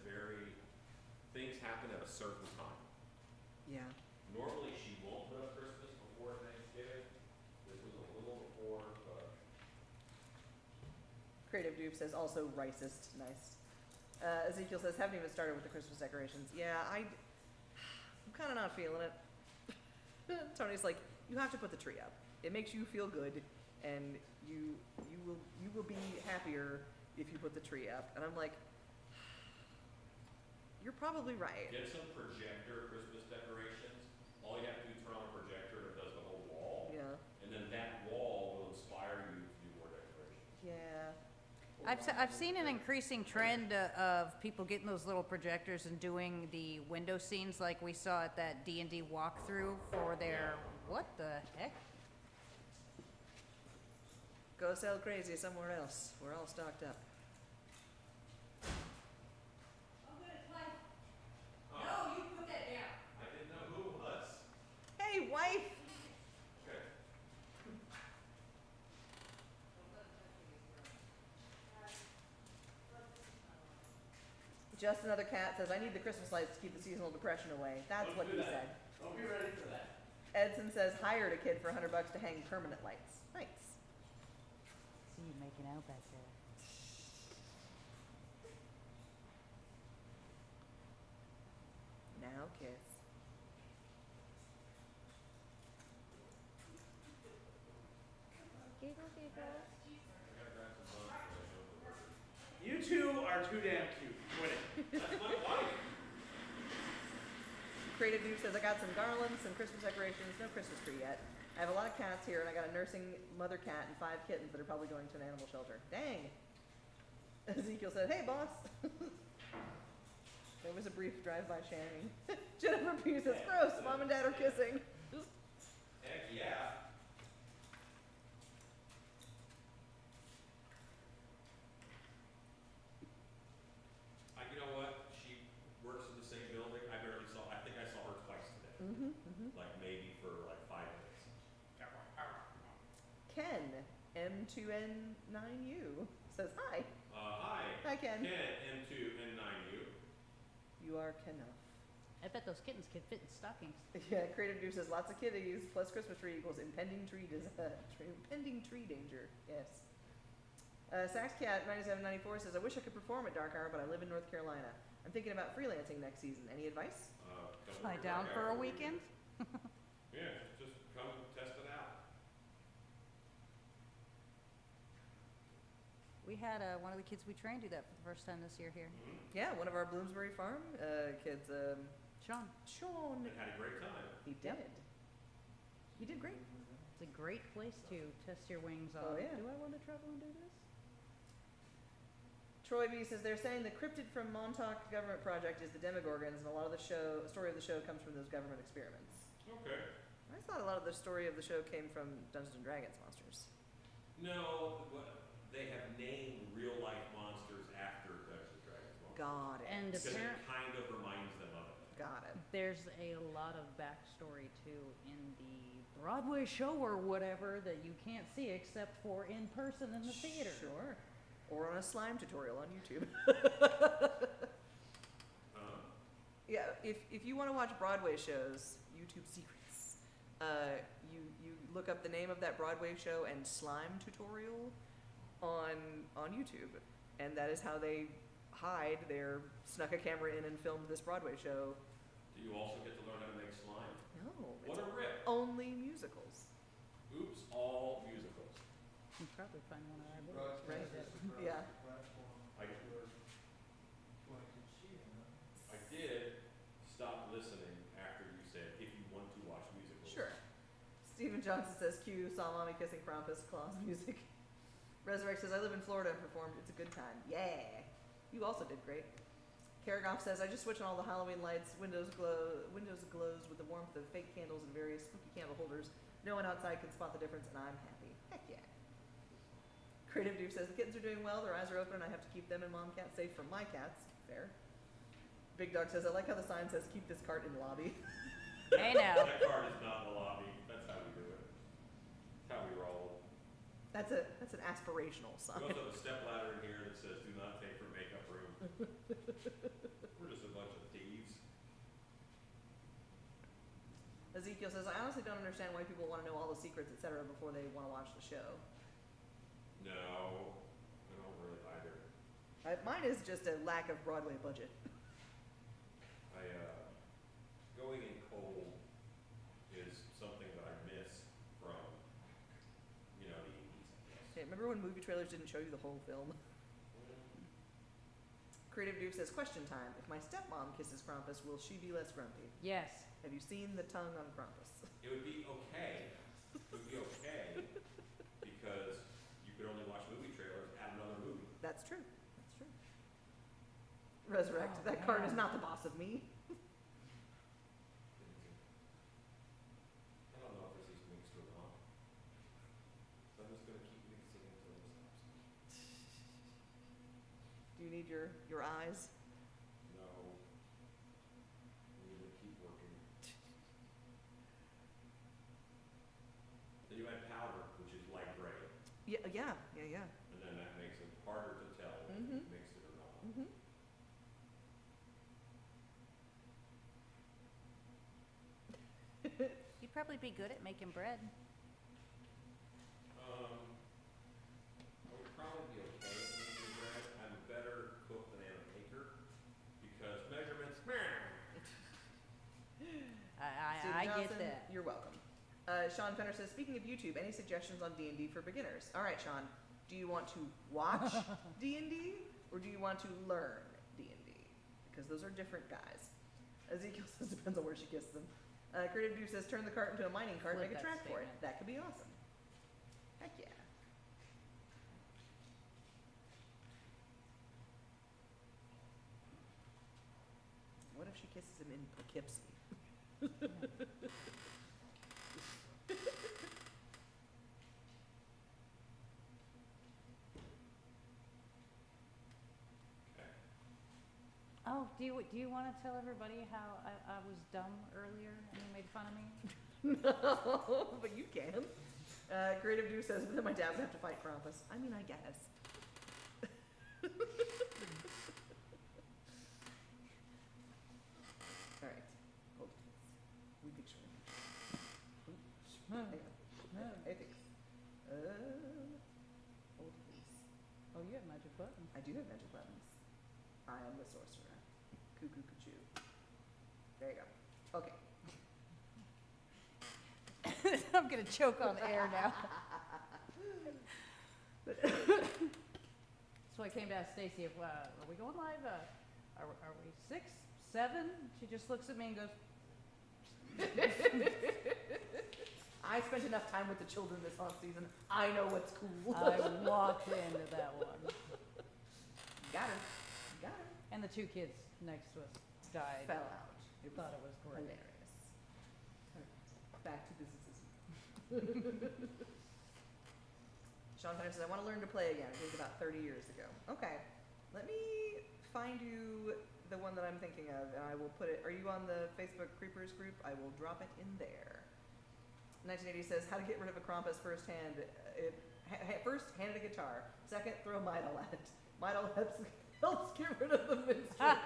things happen at a certain time. Yeah. Normally, she won't put up Christmas before Thanksgiving. This was a little before, but Creative Dupe says also racist. Nice. Ezekiel says haven't even started with the Christmas decorations. Yeah, I'm kind of not feeling it. Tony's like, you have to put the tree up. It makes you feel good, and you will be happier if you put the tree up. And I'm like, you're probably right. get some projector Christmas decorations. All you have to do is turn on a projector that does the whole wall. Yeah. And then that wall will inspire you to do more decorations. Yeah. I've seen an increasing trend of people getting those little projectors and doing the window scenes like we saw at that D&D walkthrough for their, what the heck? Go sell crazy somewhere else. We're all stocked up. No, you put that down. I didn't know who it was. Hey, wife! Okay. Just another cat says, I need the Christmas lights to keep the seasonal depression away. That's what he said. Don't be ready for that. Edson says, hired a kid for $100 to hang permanent lights. Nice. See you making out back there. Now kiss. You two are too damn cute. Quit it. That's my wife. Creative Dude says, I got some garlands, some Christmas decorations, no Christmas tree yet. I have a lot of cats here, and I got a nursing mother cat and 5 kittens that are probably going to an animal shelter. Dang. Ezekiel said, hey, boss. There was a brief drive-by shanning. Jennifer P says, gross, mom and dad are kissing. Heck yeah. You know what? She works in the same building. I think I saw her twice today. Like maybe for like 5 minutes. Ken, M2N9U, says, hi. Hi. Hi, Ken. Ken, M2 and 9U. You are Kenough. I bet those kittens could fit in stockings. Yeah, Creative Dude says, lots of kitties plus Christmas tree equals impending tree impending tree danger. Yes. SaxCat9794 says, I wish I could perform at Dark Hour, but I live in North Carolina. I'm thinking about freelancing next season. Any advice? Don't Lie worry down about for a that. weekend? Yeah, just come and test it out. We had one of the kids we trained do that for the first time this year here. Yeah, one of our Bloomsbury Farm kids, Sean, Sean. And had a great time. He did. He did great. it's a great place to test your wings on. Oh, yeah. Do I want to travel and do this? Troy B says they're saying the cryptid from Montauk government project is the Demogorgons, and a lot of the story of the show comes from those government experiments. Okay. I thought a lot of the story of the show came from Dungeons and Dragons monsters. No, they have named real life monsters after Dungeons and Dragons monsters. Got it. And Because it apparent, kind of reminds them of it. Got it. there's a lot of backstory too in the Broadway show or whatever that you can't see except for in person in the theater. Sure. Or on a slime tutorial on YouTube. Yeah, if you want to watch Broadway shows, YouTube secrets, you look up the name of that Broadway show and slime tutorial on YouTube, and that is how they hide their snuck a camera in and filmed this Broadway show. Do you also get to learn how to make slime? No, What it's a rip. only musicals. Oops, all musicals. You can probably find one of our books. Right. Broadcast this across Yeah. the platform I, where one can see it. I did stop listening after you said if you want to watch musicals. Sure. Stephen Johnson says, Q, saw mommy kissing Krampus, Claus music. Resurrect says, I live in Florida and performed. It's a good time. Yeah. You also did great. Karagoff says, I just switched on all the Halloween lights. Windows glows with the warmth of fake candles and various spooky candle holders. No one outside can spot the difference, and I'm happy. Heck yeah. Creative Dude says, the kittens are doing well. Their eyes are open, and I have to keep them and mom cat safe from my cats. Fair. Big Dog says, I like how the sign says, keep this cart in the lobby. Hey now. That card is not in the lobby. That's how we do it. That's how we roll. That's an aspirational We sign. also have a step ladder in here that says, do not take from makeup room. We're just a bunch of thieves. Ezekiel says, I honestly don't understand why people want to know all the secrets, etc. before they want to watch the show. No, I don't really either. Mine is just a lack of Broadway budget. Going in cold is something that I miss from, the 80s, I guess. Okay, remember when movie trailers didn't show you the whole film? Creative Dude says, question time. If my stepmom kisses Krampus, will she be less grumpy? Yes. Have you seen the tongue on Krampus? It would be okay. It would be okay because you could only watch movie trailers at another movie. That's true. That's true. Resurrect. Oh, That card is man. not the boss of me. I don't know if this is mixed or not. So I'm just gonna keep mixing until it stops. Do you need your eyes? No. We need to keep working. Then you add powder, which is light gray, Yeah. and then that makes it harder to tell if you mix it or not. Mm-hmm. You'd probably be good at making bread. I would probably be okay at making bread. I'm a better cook than I am a baker because measurements. Susan I get Johnson, that. You're welcome. Sean Fenner says, speaking of YouTube, any suggestions on D&D for beginners? All right, Sean, do you want to watch D&D or do you want to learn D&D? Because those are different guys. Ezekiel says, depends on where she kisses them. Creative Dude says, turn the cart into a mining cart, Flip make a that track for it. statement. That could be awesome. Heck yeah. What if she kisses him in Poughkeepsie? Oh, do you want to tell everybody how I was dumb earlier and you made fun of me? No, but you can. Creative Dude says, but then my dad would have to fight Krampus. I mean, I guess. All right. Hold it, please. We picture him. No. Hang on. No. I think. Hold please. Oh, you have magic buttons. I do have magic buttons. I am the sorcerer. Cuckoo cuckoo. There you go. Okay. I'm gonna choke on air now. So I came to ask Stacy if are we going live? Are we 6, 7? She just looks at me and goes, I spent enough time with the children this off season. I know what's cool. I walked into that one. Got her. Got her. And the 2 kids next to us died. Fell out. I thought it was great. Hilarious. Back to business as usual. Sean Hunter says, I want to learn to play again. I did it about 30 years ago. Okay. Let me find you the one that I'm thinking of, and I will put it. Are you on the Facebook Creepers group? I will drop it in there. 1980 says, how to get rid of a Krampus firsthand. First, hand it a guitar. Second, throw Midal at it. Midal helps get rid of the minstrel.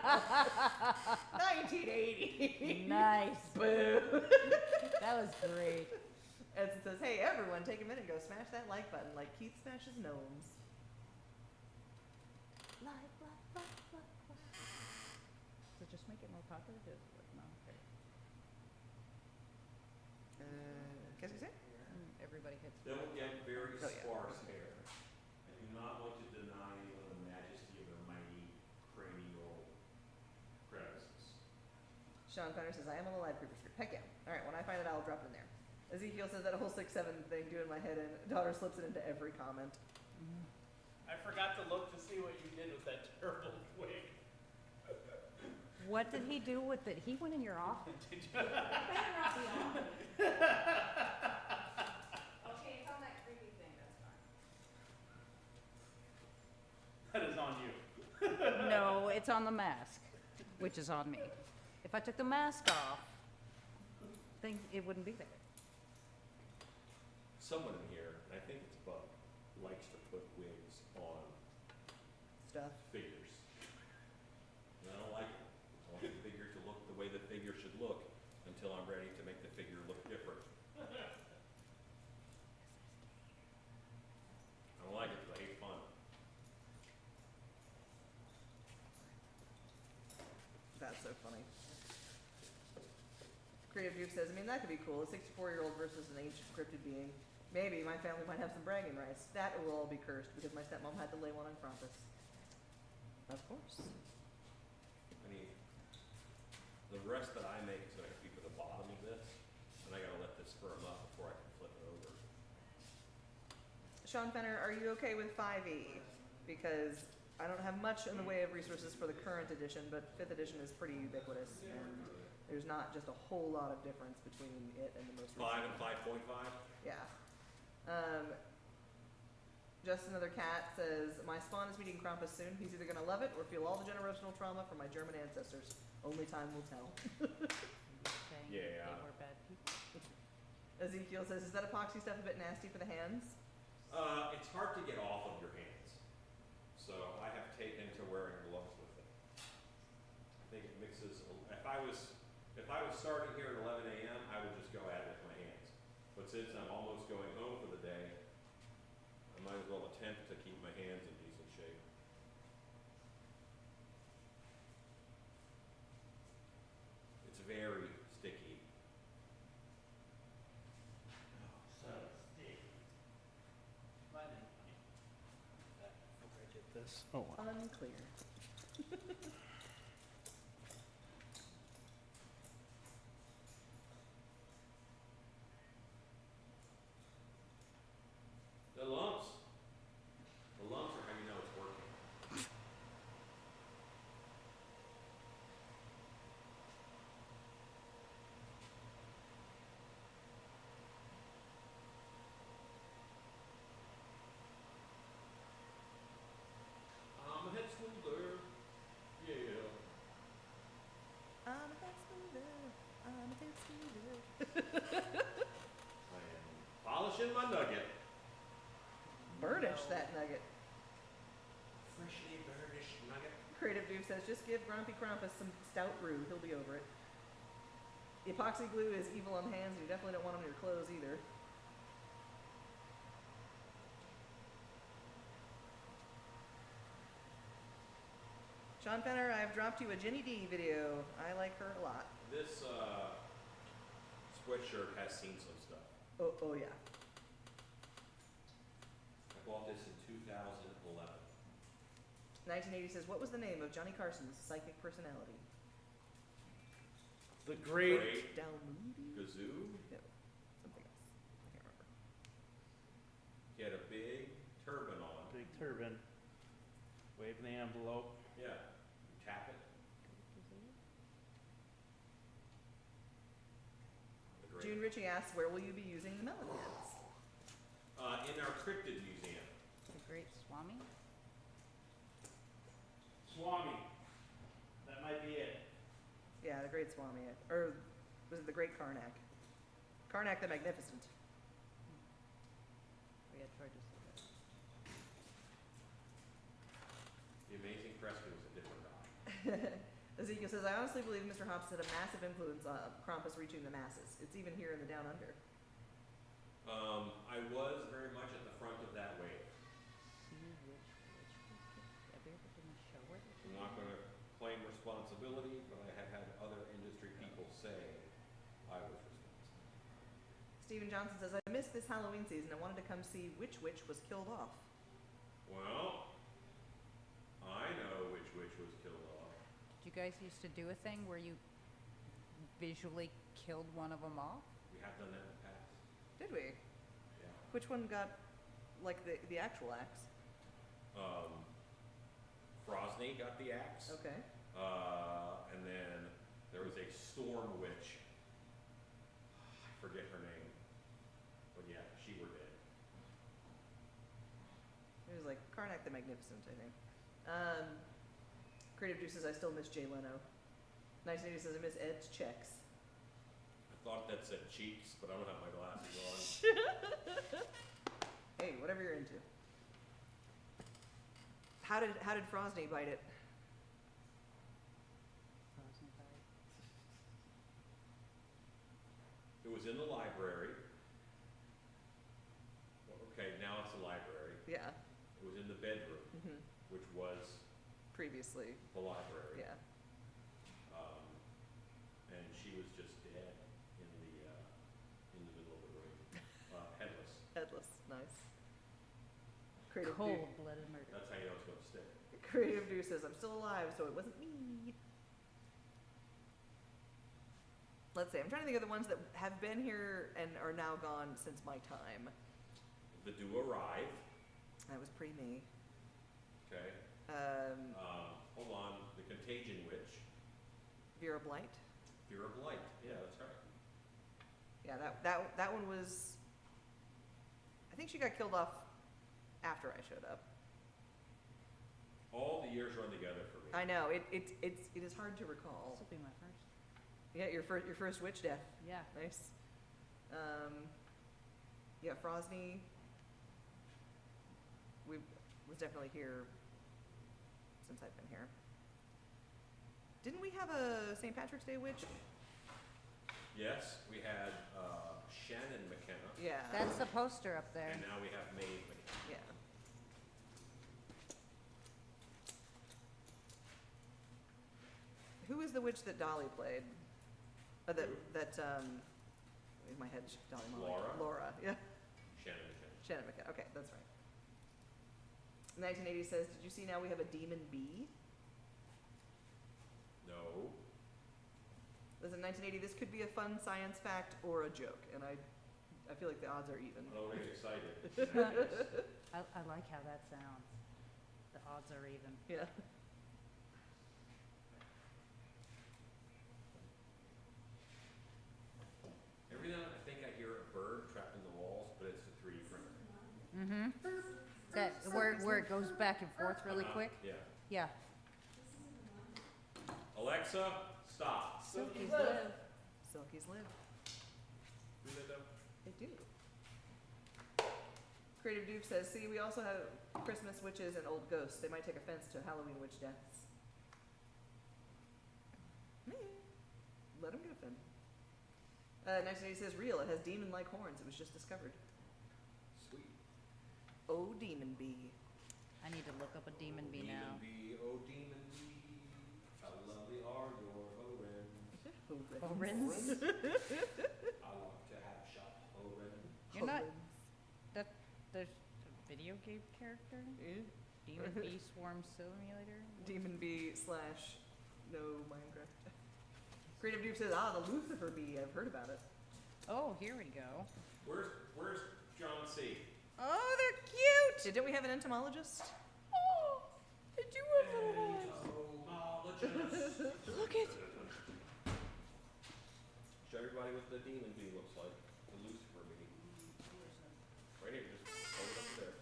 1980. Nice. Boo. That was great. And it says, hey, everyone, take a minute and go smash that like button like Keith smashes gnomes. Like. So just make it more popular? No, okay. Qu'est-ce que c'est? Everybody hits. They will get very Oh, yeah. sparse hair. I do not want to deny anyone the majesty of their mighty cranial crevices. Sean Conner says, I am on the live Creepers group. Heck yeah. All right, when I find it, I'll drop it in there. Ezekiel says that whole 6-7 thing doing my head in. Daughter slips it into every comment. I forgot to look to see what you did with that terrible wig. What did he do with it? He went in your office? Okay, it's on that creepy thing, that's fine. That is on you. No, it's on the mask, which is on me. If I took the mask off, then it wouldn't be there. Someone in here, and I think it's Bug, likes to put wigs on Stuff. figures. And I don't like it. I want the figure to look the way the figure should look until I'm ready to make the figure look different. I don't like it because I hate fun. That's so funny. Creative Duke says, I mean, that could be cool. A 64-year-old versus an ancient cryptid being. Maybe my family might have some bragging rights. That will all be cursed because my stepmom had to lay one on Krampus. Of course. I mean, the rest that I make is gonna be for the bottom of this, and I gotta let this firm up before I can flip it over. Sean Fenner, are you okay with 5e? Because I don't have much in the way of resources for the current edition, but 5th edition is pretty ubiquitous, and there's not just a whole lot of difference between it and the most recent. 5 and 5.5? Yeah. Just Another Cat says, my spawn is meeting Krampus soon. He's either gonna love it or feel all the generational trauma from my German ancestors. Only time will tell. Saying Yeah. they were bad people. Ezekiel says, is that epoxy stuff a bit nasty for the hands? It's hard to get off of your hands, so I have taken to wearing gloves with it. I think it mixes. If I was starting here at 11 a.m., I would just go at it with my hands. But since I'm almost going home for the day, I might as well attempt to keep my hands in decent shape. It's very sticky. So sticky. Mine didn't that before I did this. Oh, wow. Unclear. The lumps. The lumps are how you know it's working. I'm a head smoother. Yeah. I'm a bit smoother. I'm a bit smoother. I am polishing my nugget. Burnish that nugget. Freshly burnished nugget. Creative Dude says, just give Grumpy Krampus some stout brew. He'll be over it. The epoxy glue is evil on the hands, and you definitely don't want them on your clothes either. Sean Fenner, I've dropped you a Jenny D video. I like her a lot. This sweatshirt has seen some stuff. Oh yeah. I bought this in 2011. 1980 says, what was the name of Johnny Carson's psychic personality? The great. Down Moody? Gazoo. No, something else. I can't remember. He had a big turban on. Big turban. Waving the envelope. Yeah. You tap it. The great- June Ritchie asks, where will you be using the melon heads? In our cryptid museum. The Great Swami? Swami. That might be it. Yeah, the Great Swami. Or was it the Great Karnak? Karnak the Magnificent. We had tried to say that. The amazing Preston was a different guy. Ezekiel says, I honestly believe Mr. Hops had a massive influence on Krampus reaching the masses. It's even here in the Down Under. I was very much at the front of that wave. See which have you ever done a show where they I'm not going to claim responsibility, but I have had other industry people say I was responsible. Stephen Johnson says, I missed this Halloween season. I wanted to come see which witch was killed off. Well, I know which witch was killed off. Did you guys used to do a thing where you visually killed one of them off? We have done that in the past. Did we? Yeah. Which one got, like, the actual axe? Frosney got the axe. Okay. And then there was a storm witch. I forget her name, but yeah, she were dead. It was like Karnak the Magnificent, I think. Creative Juice says, I still miss Jay Leno. 1980 says, I miss Ed's checks. I thought that said cheeks, but I don't have my glasses on. Hey, whatever you're into. How did Frosney bite it? It was in the library. Well, okay, now it's the library. Yeah. It was in the bedroom, Hmm. which was Previously. the library. Yeah. And she was just dead in the middle of the room, headless. Headless. Nice. Creative Du- Cold-blooded murder. That's how you know it's gonna stick. Creative Dude says, I'm still alive, so it wasn't me. Let's see, I'm trying to think of the ones that have been here and are now gone since my time. The Do Arrive, That was pre-me. okay. Hold on, The Contagion Witch, Vera Blight. Fear of Light, yeah, that's right. Yeah, that one was, I think she got killed off after I showed up. All the years run together for me. I know, it is hard to This recall. will be my first. Yeah, your first witch death. Yeah. Nice. Yeah, Frosney. Was definitely here since I've been here. Didn't we have a St. Patrick's Day witch? Yes, we had Shannon McKenna, Yeah. That's the poster up there. and now we have Maeve McKenna. Yeah. Who was the witch that Dolly played? Who? In my head, Dolly Molly. Laura? Laura, yeah. Shannon McKenna. Shannon McKenna. Okay, that's right. 1980 says, did you see now we have a demon bee? No, Listen, 1980, this could be a fun science fact or a joke, and I feel like the odds are even. I don't get excited. I like how that sounds. The odds are even. Yeah. Every now and then I think I hear a bird trapped in the walls, but it's a 3D printer. Mm-hmm. That, where it goes back and forth really quick? Yeah. Yeah. Alexa, stop. Silkies live. Silkies live. Do that though? They do. Creative Dupe says, see, we also have Christmas witches and old ghosts. They might take offense to Halloween witch deaths. Let them get offended. 1980 says, real. It has demon-like horns. It was just discovered. Sweet. Oh, demon bee. I need to look up a demon bee now. Demon bee, oh demon bee, how lovely are your horns. Horns? I want to have shot horns. You're not, there's a video game character? Demon Bee Swarm Simulator? Demon bee / no Minecraft. Creative Dupe says, the Lucifer bee. I've heard about it. Oh, here we go. Where's John C? Oh, they're cute! Didn't we have an entomologist? Oh, I do have little horns. Entomologist. Look at, Show everybody what the demon bee looks like, the Lucifer bee. Right here, just hold it up there.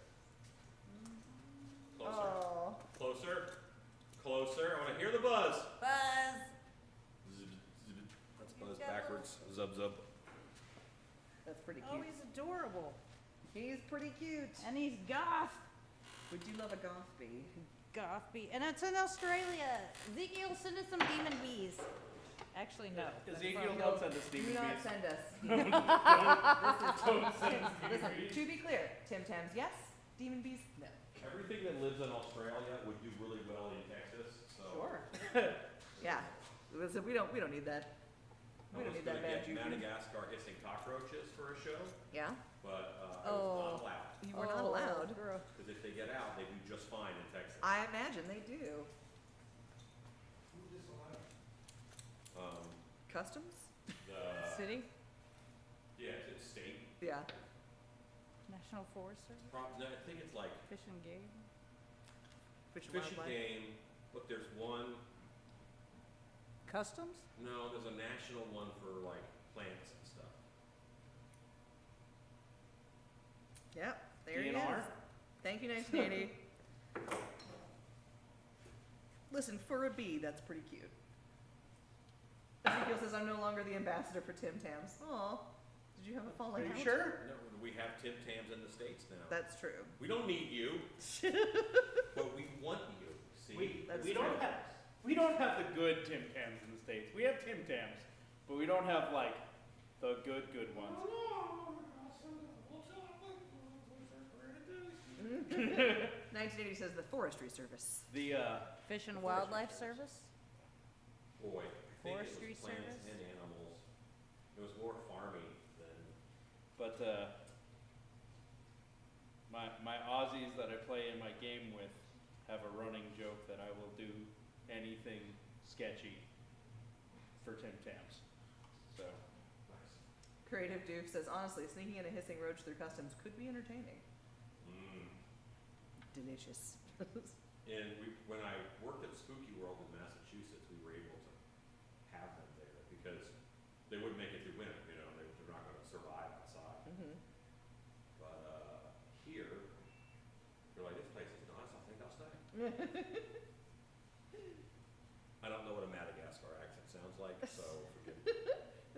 Closer, Oh. closer, closer, I wanna hear the buzz. Buzz! Zip, zip. That's buzz backwards, zub zub. That's pretty Oh, cute. he's adorable. He's pretty cute. And he's goth. Would you love a goth bee? Goth bee. And it's in Australia. Ezekiel, send us some demon bees. Actually, no. Ezekiel, don't send us Do demon not bees. send us. Don't send us demon Listen, bees. to be clear, Tim Tams, yes. Demon bees, no. Everything that lives in Australia would do really well in Texas, so. Sure. Yeah. Listen, we don't need that. We don't need that bad I was gonna juju. get Madagascar hissing cockroaches for a show, Yeah. but, I was not allowed. You were not allowed. Gross. Cause if they get out, they do just fine in Texas. I imagine they do. Customs? The, City? yeah, it's state, Yeah. National Forest Service? no, I think it's like Fish and Game? Fish and Fish and wildlife. Game, but there's one, Customs? No, there's a national one for like plants and stuff. Yep, there he DNR? is. Thank you, 1980. Listen, for a bee, that's pretty cute. Ezekiel says, I'm no longer the ambassador for Tim Tams. Aw, did you have a Are falling you out? sure? No, we have Tim Tams in the States now. That's true. We don't need you, but we want you. See, That's We true. don't have the good Tim Tams in the States. We have Tim Tams, but we don't have like the good ones. 1980 says the Forestry Service. The Fish and Wildlife Service? boy, I think Forestry it was plants Service? and animals. It was more farming than. but my Aussies that I play in my game with have a running joke that I will do anything sketchy for Tim Tams. So Creative Doof says, honestly, sneaking in a hissing roach through customs could be entertaining. Delicious. And when I worked at Spooky World in Massachusetts, we were able to have them there because they wouldn't make it through winter, you know, they're not gonna survive outside. Mm-hmm. But, here, you're like, this place is nice, I think I'll stay. I don't know what a Madagascar accent sounds like, so forgive me.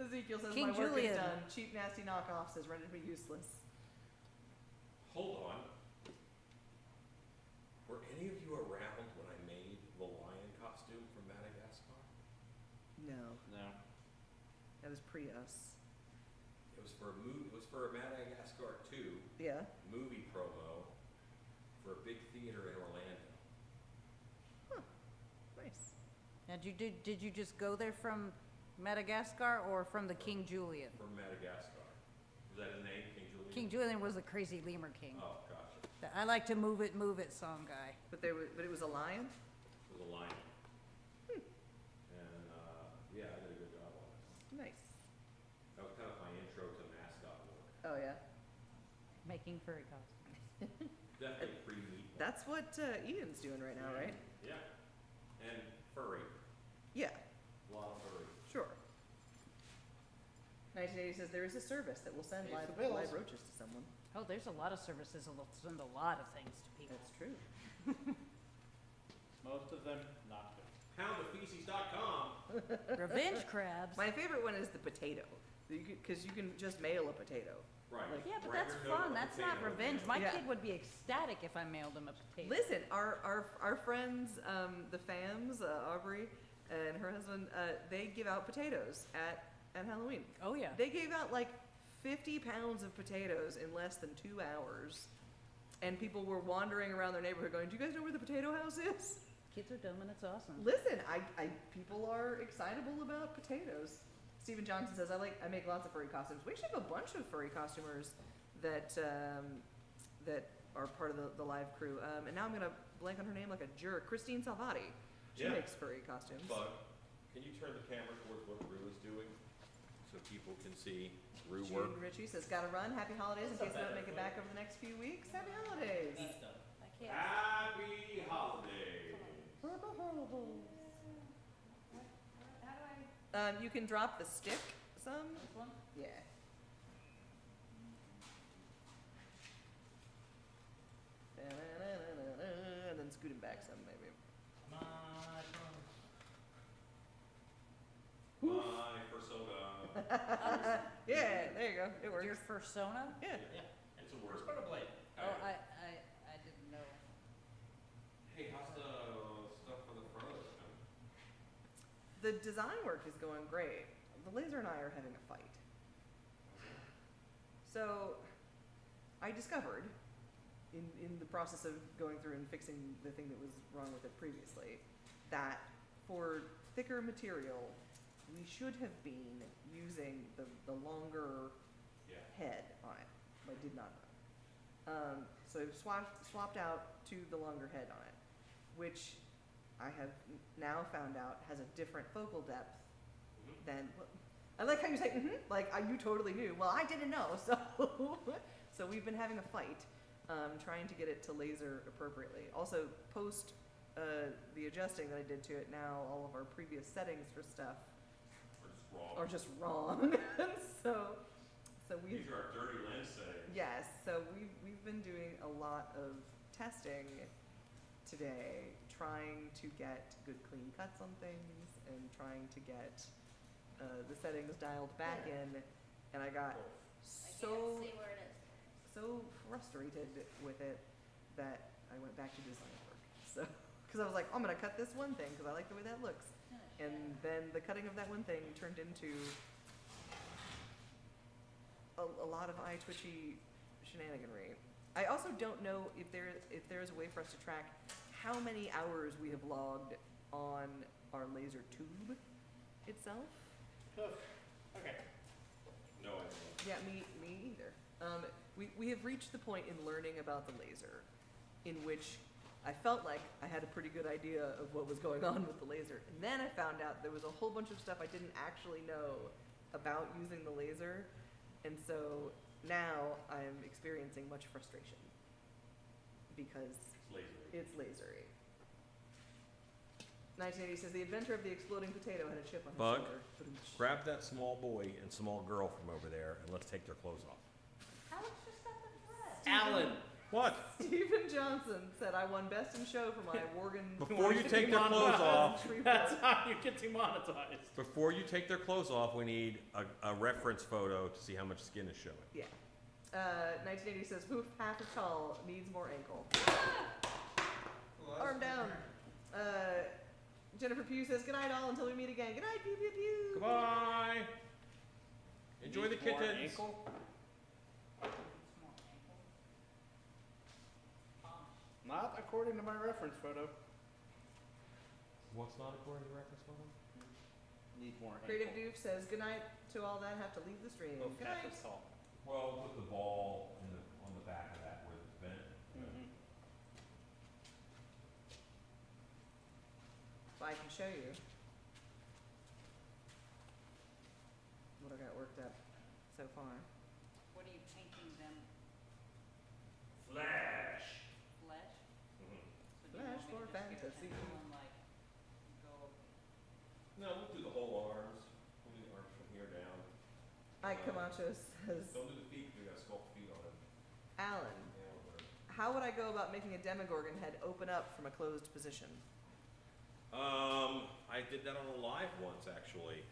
Ezekiel says, King my work Julian. is done. Cheap, nasty knockoffs is rendered me useless. Hold on. Were any of you around when I made the lion costume from Madagascar? No, no. that was pre-us. It was for a Madagascar 2 Yeah. movie promo for a big theater in Orlando. Nice. Now, did you just go there from Madagascar or from the King Julian? From Madagascar. Is that his name, King Julian? King Julian was the crazy lemur king. Oh, gotcha. I like to move it song guy. But it was a lion? It was a lion. And, yeah, I did a good job on it. Nice. That was kind of my intro to mascot work. Oh, yeah. Making furry costumes. Definitely pre-meat. That's what Ian's doing right now, right? Yeah. And furry. Yeah, A lot of furry. sure. 1980 says there is a service that will send Pays live, the bills. live roaches to someone. Oh, there's a lot of services that will send a lot of things to people. That's true. Most of them not good. Houndofeces.com. Revenge crabs. My favorite one is the potato, because you can just mail a potato. Right. Like- Yeah, but Write that's your note fun. on That's the not potato. revenge. My Yeah. kid would be ecstatic if I mailed him a potato. Listen, our friends, the Fams, Aubrey and her husband, they give out potatoes at Halloween. Oh yeah. They gave out like 50 pounds of potatoes in less than 2 hours. And people were wandering around their neighborhood going, do you guys know where the potato house is? Kids are dumb and it's awesome. Listen, people are excitable about potatoes. Stephen Johnson says, I make lots of furry costumes. We actually have a bunch of furry costumers that are part of the live crew. And now I'm gonna blank on her name like a jerk. Christine Salvati. She Yeah. makes furry costumes. Bug, can you turn the camera towards what Rue is doing so people can see Rue work? June Ritchie says, gotta run. Happy holidays in That's case I not don't bad, make it right? back over the next few weeks. Happy holidays. That's done. I can't. Happy holidays. You can drop the stick some. This one? Yeah. And then scoot him back some, maybe. My turn. My persona. Yeah, there you go. It works. Your persona? Yeah. Yeah. It's a word. Where's Brother Blade? Oh, I didn't know. Hey, how's the stuff for the front of this thing? The design work is going great. The laser and I are having a fight. So, I discovered, in the process of going through and fixing the thing that was wrong with it previously, that for thicker material, we should have been using the longer Yeah. head on it. I did not know. So I've swapped out to the longer head on it, which I have now found out has a different focal depth Mhm. than. I like how you say, like you totally knew. Well, I didn't know, so so we've been having a fight, trying to get it to laser appropriately. Also, post the adjusting that I did to it, now all of our previous settings for stuff We're just wrong. are just wrong. so we've, These are our dirty lens settings. yes, so we've been doing a lot of testing today, trying to get good clean cuts on things and trying to get the settings dialed back in, and I got so frustrated with it that I went back to design work. So, because I was like, I'm gonna cut this one thing because I like the way that looks, and then the cutting of that one thing turned into a lot of eye twitchy shenaniganry. I also don't know if there is a way for us to track how many hours we have logged on our laser tube itself. Okay. No idea. Yeah, me either. We have reached the point in learning about the laser in which I felt like I had a pretty good idea of what was going on with the laser. And then I found out there was a whole bunch of stuff I didn't actually know about using the laser. And so now I'm experiencing much frustration because It's lazy. it's lasery. 1980 says the inventor of the exploding potato had a chip on his Bug? shoulder. Grab that small boy and small girl from over there and let's take their clothes off. Alex just got the dress. Alan, What? Stephen Johnson said I won best in show for my Morgan. Before you take their Come on, clothes off, that's how you get demonetized. before you take their clothes off, we need a reference photo to see how much skin is showing. Yeah. 1980 says hoof half as tall, needs more ankle. Well, that's Arm down. different. Jennifer Pugh says good night all until we meet again. Good night, Pew Pew Pew. Goodbye. Enjoy the Needs more kittens. ankle? Not according to my reference photo. What's not according to reference photo? Need more Creative ankle. Doof says good night to all that have to leave the stream. Both Good half night. as tall. Well, put the ball on the back of that where it's bent. If I can show you what I got worked up so far. What are you painting them? Flash. Flesh? Mhm. So do you Flesh want me for to just get fantasy. pencil and, like, go? No, we'll do the whole arms. We'll do the arms from here down. Ike Camacho says, Don't do the feet because we got sculpt feet on it. Alan, Yeah, whatever. how would I go about making a Demogorgon head open up from a closed position? I did that on a live once actually,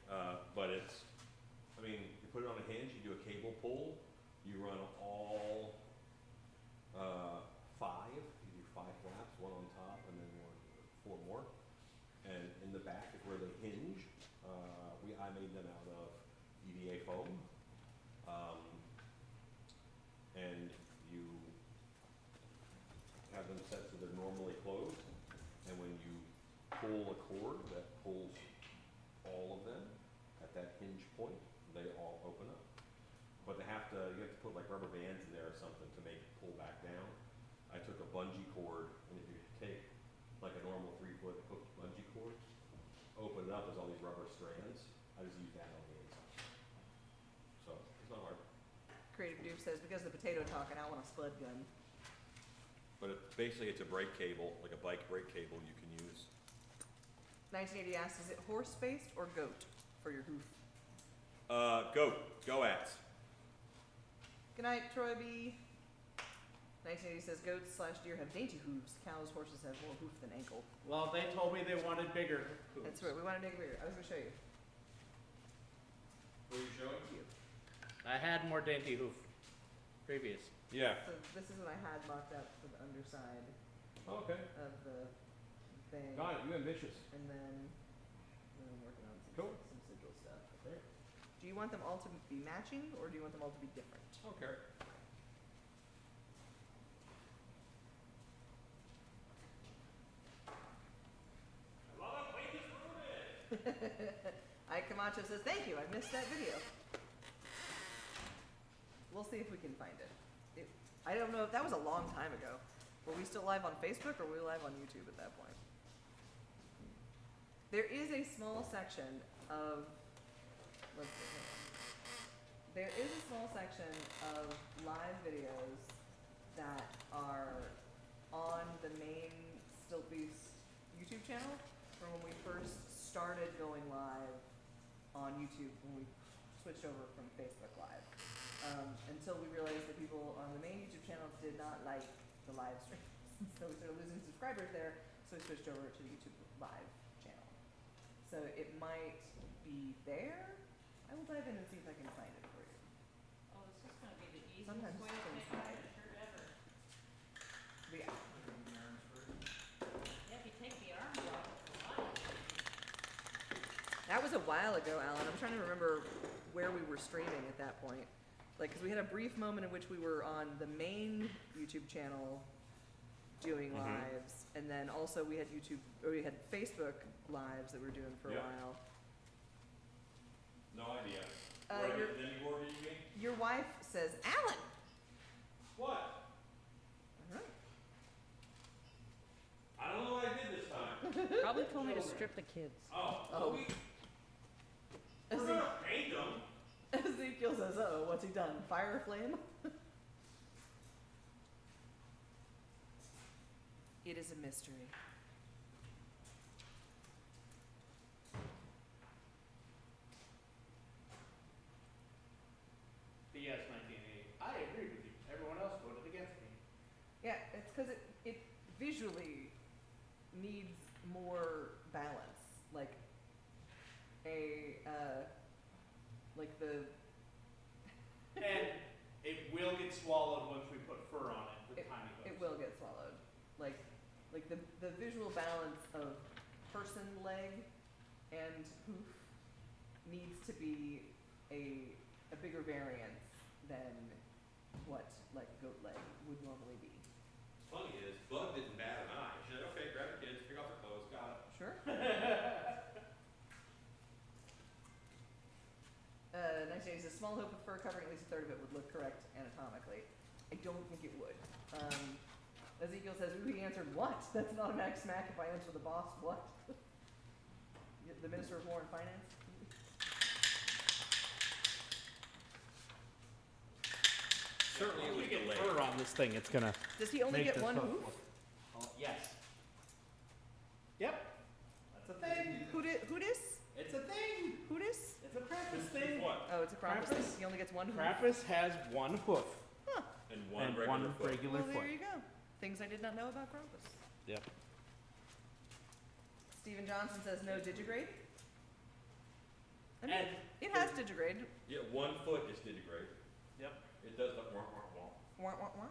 but I mean, you put it on a hinge, you do a cable pull, you run all, 5, you do 5 flaps, one on top and then 4 more. And in the back is where they hinge, I made them out of EVA foam. And you have them set so they're normally closed, and when you pull a cord that pulls all of them at that hinge point, they all open up. But you have to put like rubber bands in there or something to make it pull back down. I took a bungee cord, and if you take like a normal 3-foot hooked bungee cord, open it up, there's all these rubber strands. I just use that on the inside. So, it's not hard. Creative Doof says because of the potato talk and I want a spud gun. But basically it's a brake cable, like a bike brake cable you can use. 1980 asks, is it horse-based or goat for your hoof? Goats. Good night, Troy B. 1980 says goats/deer have dainty hooves. Cows, horses have more hoof than ankle. Well, they told me they wanted bigger hooves. That's right. We want to make it bigger. I was gonna show you. What are you showing? I had more dainty hoof previous. Yeah. So this is what I had mocked up for the underside Okay. of the thing, Got it, you ambitious. and then I'm working on Cool. some sigil stuff. Do you want them all to be matching, or do you want them all to be different? Okay. Ike Camacho says, thank you, I missed that video. We'll see if we can find it. I don't know, that was a long time ago. Were we still live on Facebook, or were we live on YouTube at that point? There is a small section of, let's see, hold on. There is a small section of live videos that are on the main Stilt Beast YouTube channel from when we first started going live on YouTube when we switched over from Facebook Live. Until we realized that people on the main YouTube channel did not like the live streams. So we started losing subscribers there, so we switched over to the YouTube Live channel. So it might be there. I will dive in and see if I can find it for you. Oh, this is gonna be the easiest Sometimes way to things take out hide. a shirt ever. But yeah. Yeah, if you take the arms off, it's a lot. That was a while ago, Alan. I'm trying to remember where we were streaming at that point. Like, cause we had a brief moment in which we were on the main YouTube channel doing Mhm. lives, and then also we had we had Facebook lives that we were doing for a Yeah. while. No idea. Your, Where did you mean? your wife says, Alan! What? Alright. I don't know what I did this time. Probably told me to strip the kids. Oh, Oh. we're gonna paint them. Ezekiel says, oh, what's he done? Fire a flame? It is a mystery. BS 1980. I agree with you. Everyone else voted against me. Yeah, it's because it visually needs more balance. Like like the And it will get swallowed once we put fur on it with tiny hooves. it will get swallowed. Like the visual balance of person leg and hoof needs to be a bigger variance than what like goat leg would normally be. Funny is, Bug didn't bat an eye. She said, okay, grab your kids, pick off their clothes, got it. Sure. Nice day says, small hoop with fur covering at least a third of it would look correct anatomically. I don't think it would. Ezekiel says, ooh, he answered what? That's an automatic smack if I answer the boss, what? The Minister of War and Finance? Certainly it Once was we get delayed. fur on this thing, it's gonna Does he only make get this one hook hoof? look- Yes. Yep. That's a thing. Who dis? It's a thing. Who dis? It's a Krampus thing. What? Oh, it's a Krampus thing. Krampus? He only gets one hoof. Krampus has one hoof Huh. And one and regular one foot. regular Well, foot. there you go. Things I did not know about Krampus. Yep. Stephen Johnson says no digigrade. I mean, And it has digigrade. Yeah, 1 foot is digigrade. Yep. It does the wah, wah, wah. Wah, wah, wah.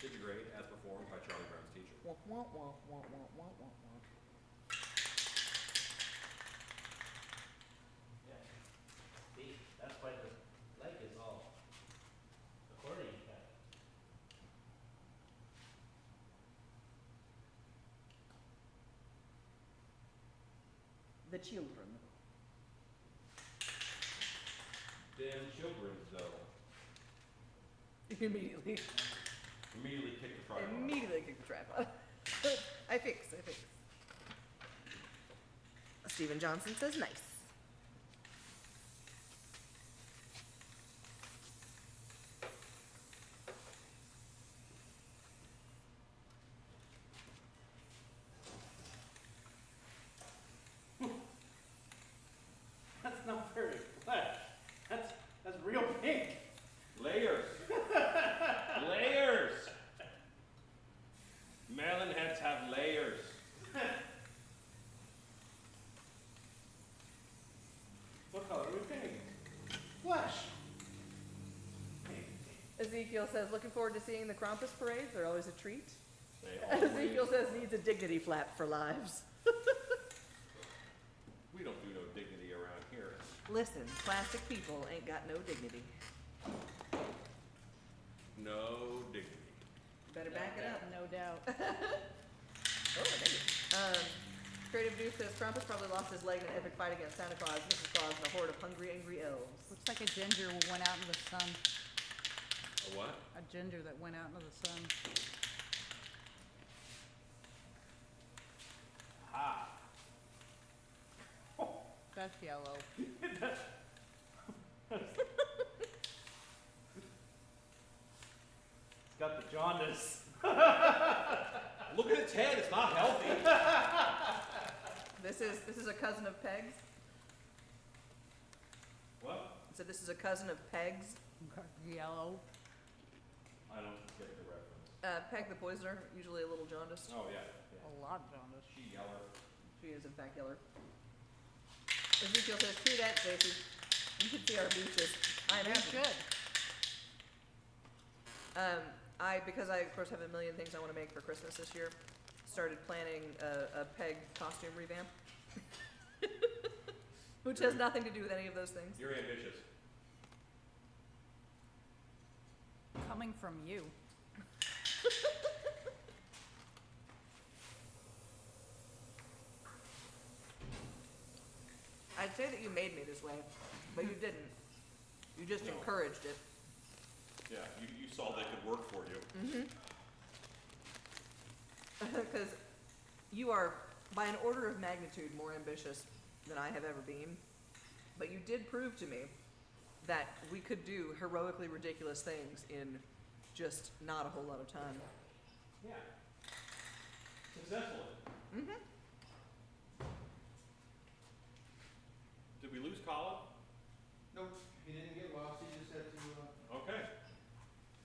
Digigrade as performed by Charlie Brown's teacher. Wah, wah, wah, wah, wah, wah, wah, wah. Yeah. See, that's why the leg is all accordion cut. The children. Damn children, though. Immediately. Immediately kick the tripod. Immediately kick the tripod. I fix. Stephen Johnson says nice. That's not very flat. That's real pink. Layers. Layers. Melon heads have layers. What color are we painting? Flesh. Ezekiel says, looking forward to seeing the Krampus parades. They're always a treat. They always, Ezekiel says needs a dignity flap for lives. we don't do no dignity around here. Listen, plastic people ain't got no dignity. No dignity. Better back it up. No doubt. Oh, thank you. Creative Dude says Krampus probably lost his leg in an epic fight against Santa Claus, Mrs. Claus, and a horde of hungry, angry elves. Looks like a ginger went out in the sun. A what? A ginger that went out into the sun. Ah. That's yellow. It's got the jaundice. Look at its head, it's not healthy. This is a cousin of Peg's. What? So this is a cousin of Peg's. Yellow. I don't get the reference. Peg the Poisoner, usually a little jaundiced. Oh, yeah. A lot, Jonas. She yeller. She is in fact yeller. Ezekiel says, true that, Stacy. You should see our beaches. I You imagine. should. Because I of course have a million things I want to make for Christmas this year, started planning a Peg costume revamp. Which has nothing to do with any of those things. You're ambitious. Coming from you. I'd say that you made me this way, but you didn't. You just No. encouraged it. Yeah, you saw they could work for you. Because you are, by an order of magnitude, more ambitious than I have ever been. But you did prove to me that we could do heroically ridiculous things in just not a whole lot of time. Yeah. Successfully. Mm-hmm. Did we lose Colin? Nope, he didn't get lost, he just had to, Okay.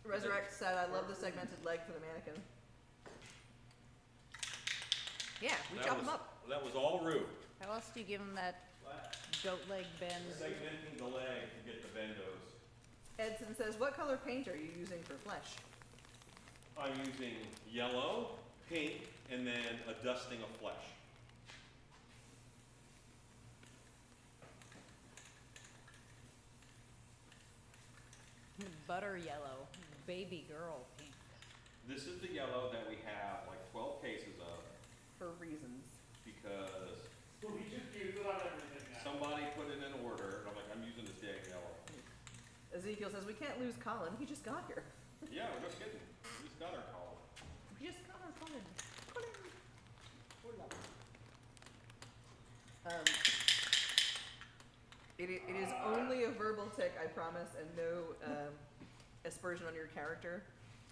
Resurrect said, I love the segmented leg for the mannequin. Yeah, we chop them up. That was all Rue. How else do you give him that goat leg bend? Segmenting the leg to get the bendos. Edson says, what color paint are you using for flesh? I'm using yellow, pink, and then a dusting of flesh. Butter yellow, baby girl pink. This is the yellow that we have like 12 cases of For reasons. because We just use it on everything now. somebody put in an order, and I'm like, I'm using this damn yellow. Ezekiel says, we can't lose Colin, he just got here. Yeah, we're just kidding. We just got our Colin. We just got our Colin. Colin. Hola. It is only a verbal tick, I promise, and no aspersion on your character.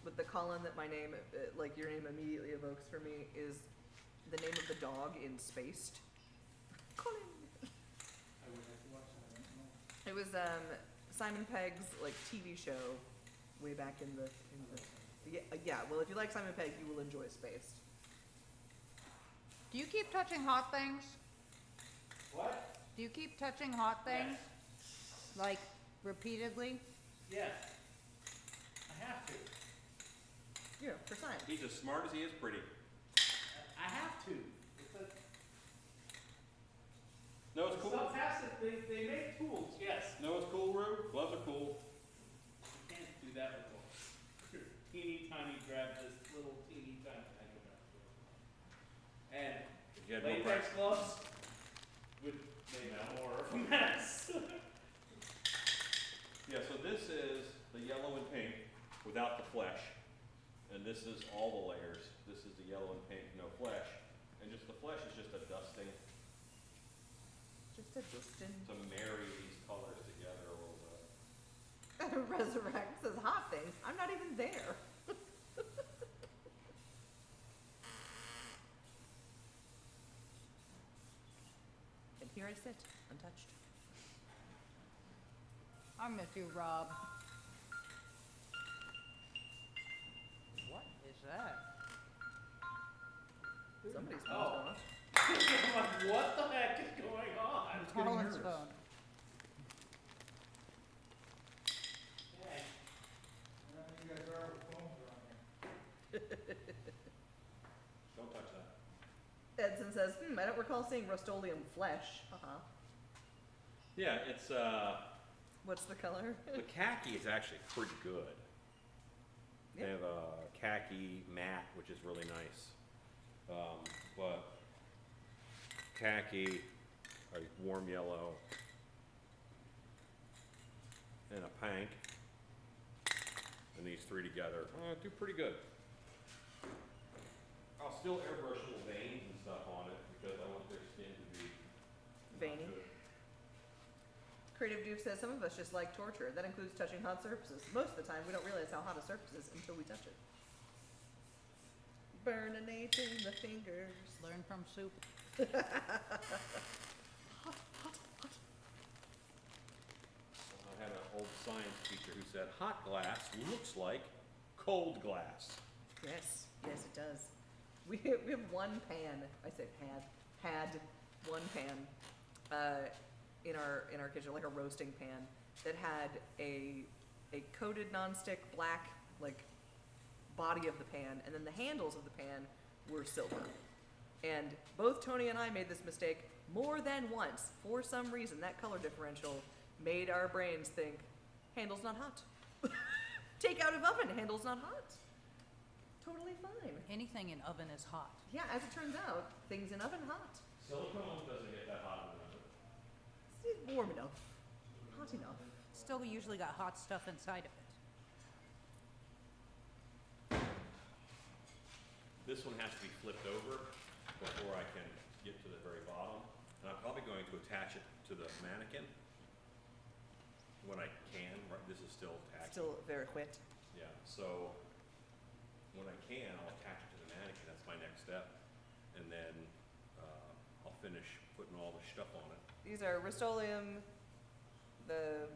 But the Colin that my name, like your name immediately evokes for me, is the name of the dog in Spaced. Colin. I would have to watch that, I don't know. It was Simon Pegg's like TV show way back in the yeah. Well, if you like Simon Pegg, you will enjoy Spaced. Do you keep touching hot things? What? Do you keep touching hot things? Like, repeatedly? Yes. I have to. Yeah, for science. He's as smart as he is pretty. I have to. It's a, No, it's cool. Stuff has to, they make tools, yes. No, it's cool, Rue. Gloves are cool. You can't do that with a teeny tiny grab, this little teeny tiny, I don't know. And If you had no latex practice. gloves would make more of a mess. Yeah, so this is the yellow and pink without the flesh. And this is all the layers. This is the yellow and pink, no flesh. And just the flesh is just a dusting Just a distant. to marry these colors together a little bit. Resurrect says hot things. I'm not even there. And here I sit, untouched. I miss you, Rob. What is that? Somebody's phone's Oh. going off. I'm like, what the heck is going on? It's getting Colin's nervous. phone. Okay. You guys are with phones around here. Don't touch that. Edson says, I don't recall seeing Rust-Oleum flesh. Uh-huh. Yeah, it's What's the color? the khaki is actually pretty good. They Yeah. have a khaki matte, which is really nice. But khaki, a warm yellow, and a pink, and these three together do pretty good. I'll still airbrush little veins and stuff on it because I want their skin to be Veiny. good. Creative Doof says, some of us just like torture. That includes touching hot surfaces. Most of the time, we don't realize how hot a surface is until we touch it. Burninating the fingers. Learn from soup. I had an old science teacher who said, hot glass looks like cold glass. Yes, yes, it does. We have one pan. I say had one pan in our kitchen, like a roasting pan that had a coated nonstick black like body of the pan, and then the handles of the pan were silver. And both Tony and I made this mistake more than once. For some reason, that color differential made our brains think, handle's not hot. Take out of oven, handle's not hot. Totally fine. Anything in oven is hot. Yeah, as it turns out, things in oven hot. Silicone doesn't get that hot in the oven. It's warm enough, hot enough. Still usually got hot stuff inside of it. This one has to be flipped over before I can get to the very bottom. And I'm probably going to attach it to the mannequin when I can, right, this is still tacky. Still very wet. Yeah, so when I can, I'll attach it to the mannequin, that's my next step. And then, I'll finish putting all the stuff on it. These are Rust-Oleum, the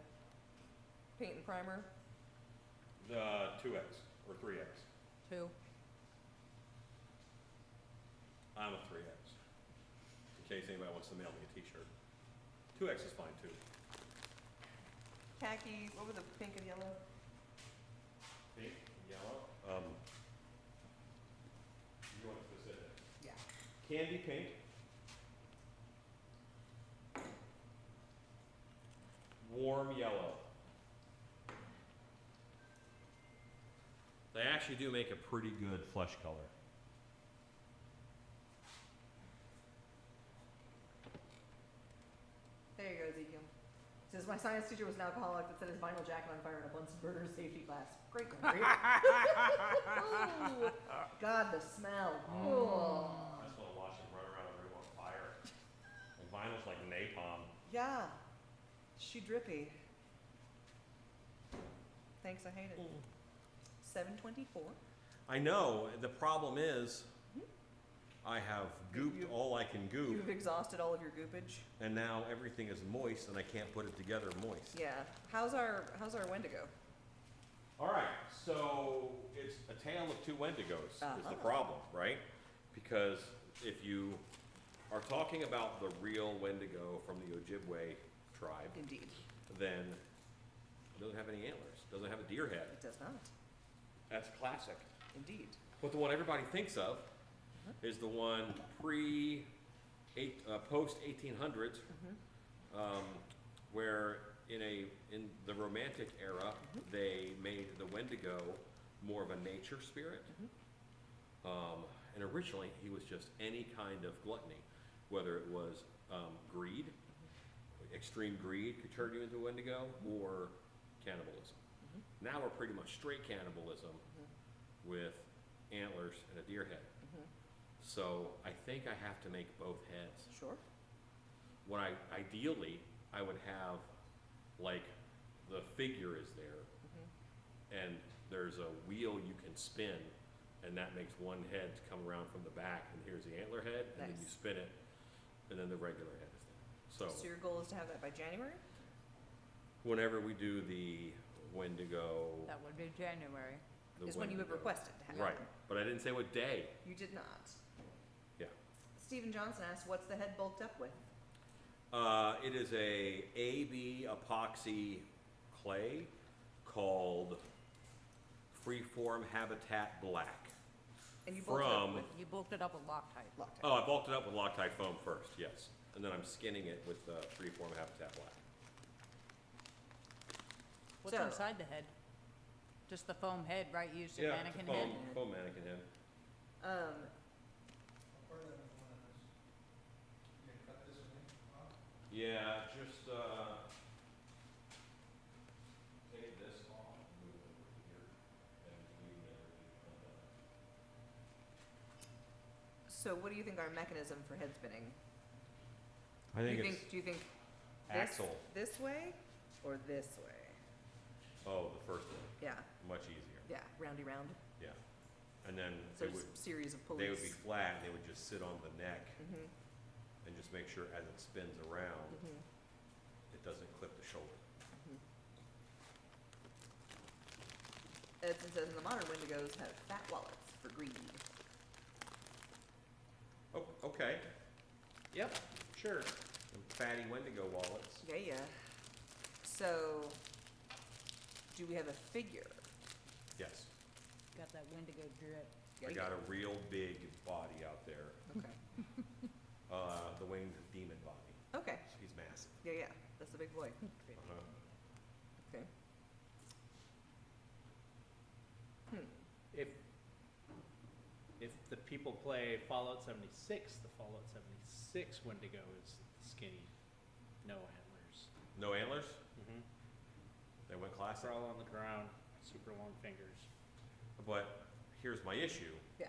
paint and primer. The 2X or 3X. 2. I'm a 3X. In case anybody wants to mail me a t-shirt. 2X is fine too. Khaki, what were the pink and yellow? Pink, yellow. You want specific? Yeah. Candy pink. Warm yellow. They actually do make a pretty good flesh color. There you go, Ezekiel. Says my science teacher was an alcoholic that set his vinyl jacket on fire in a Bunsen burner safety glass. Great memory. Ooh, God, the smell. Oh. I just want to watch them run around a room on fire. And vinyl's like napalm. Yeah. She drippy. Thanks, I hate it. 724. I know. The problem is, I have gooped You- all I can goop, You've exhausted all of your goopage. and now everything is moist, and I can't put it together moist. Yeah. How's our Wendigo? All right, so it's a tale of two Wendigos is Uh-huh. the problem, right? Because if you are talking about the real Wendigo from the Ojibwe tribe, Indeed. then it doesn't have any antlers, doesn't have a deer head. It does not. That's classic. Indeed. But the one everybody thinks of is the one post 1800s, where in the Romantic era, they made the Wendigo more of a nature spirit. And originally, he was just any kind of gluttony, whether it was greed, extreme greed could turn you into a Wendigo, or cannibalism. Now we're pretty much straight cannibalism with antlers and a deer head. So I think I have to make both heads. Sure. What ideally, I would have, like, the figure is there, and there's a wheel you can spin, and that makes one head come around from the back, and here's the antler head, and then you Nice. spin it, and then the regular head is there. So your goal is to have that by January? Whenever we do the Wendigo, That would be January. the Is when you have Wendigo- requested to have Right, it. but I didn't say what day. You did not. Yeah. Stephen Johnson asked, what's the head bulked up with? It is a AB epoxy clay called Freeform Habitat Black. And you bulked it up From- with You bulked it up with Loctite. Loctite. Oh, I bulked it up with Loctite foam first, yes. And then I'm skinning it with Freeform Habitat Black. What's So- inside the head? Just the foam head, right? Used as a mannequin foam, head? foam mannequin head. Um, How far that is one of this? You can cut this one off? Yeah, just take this off, move it over here, and leave everything undone. so what do you think our mechanism for head spinning? I Do you think this, axle. this way or this way? Oh, the first one, Yeah, much easier, yeah, roundy round. yeah. And then So it it's would, a series of pulleys. they would be flat, and they would just sit on the neck Mhm, and just make sure as it spins around, mhm, it doesn't clip the shoulder. mhm. Edson says the modern Wendigos have fat wallets for greed. Oh, okay, Yep, sure. and fatty Wendigo wallets. Yeah, yeah. So, do we have a figure? Yes, Got that Wendigo drip. I got a real big body out there, Okay. the winged demon body. Okay. He's massive. Yeah, yeah. That's the big boy. Uh-huh. Okay. Hmm. If the people play Fallout 76, the Fallout 76 Wendigo is skinny, no antlers. No antlers? Mm-hmm. They went classic. Crawl on the ground, super long fingers. But here's my issue. Yeah.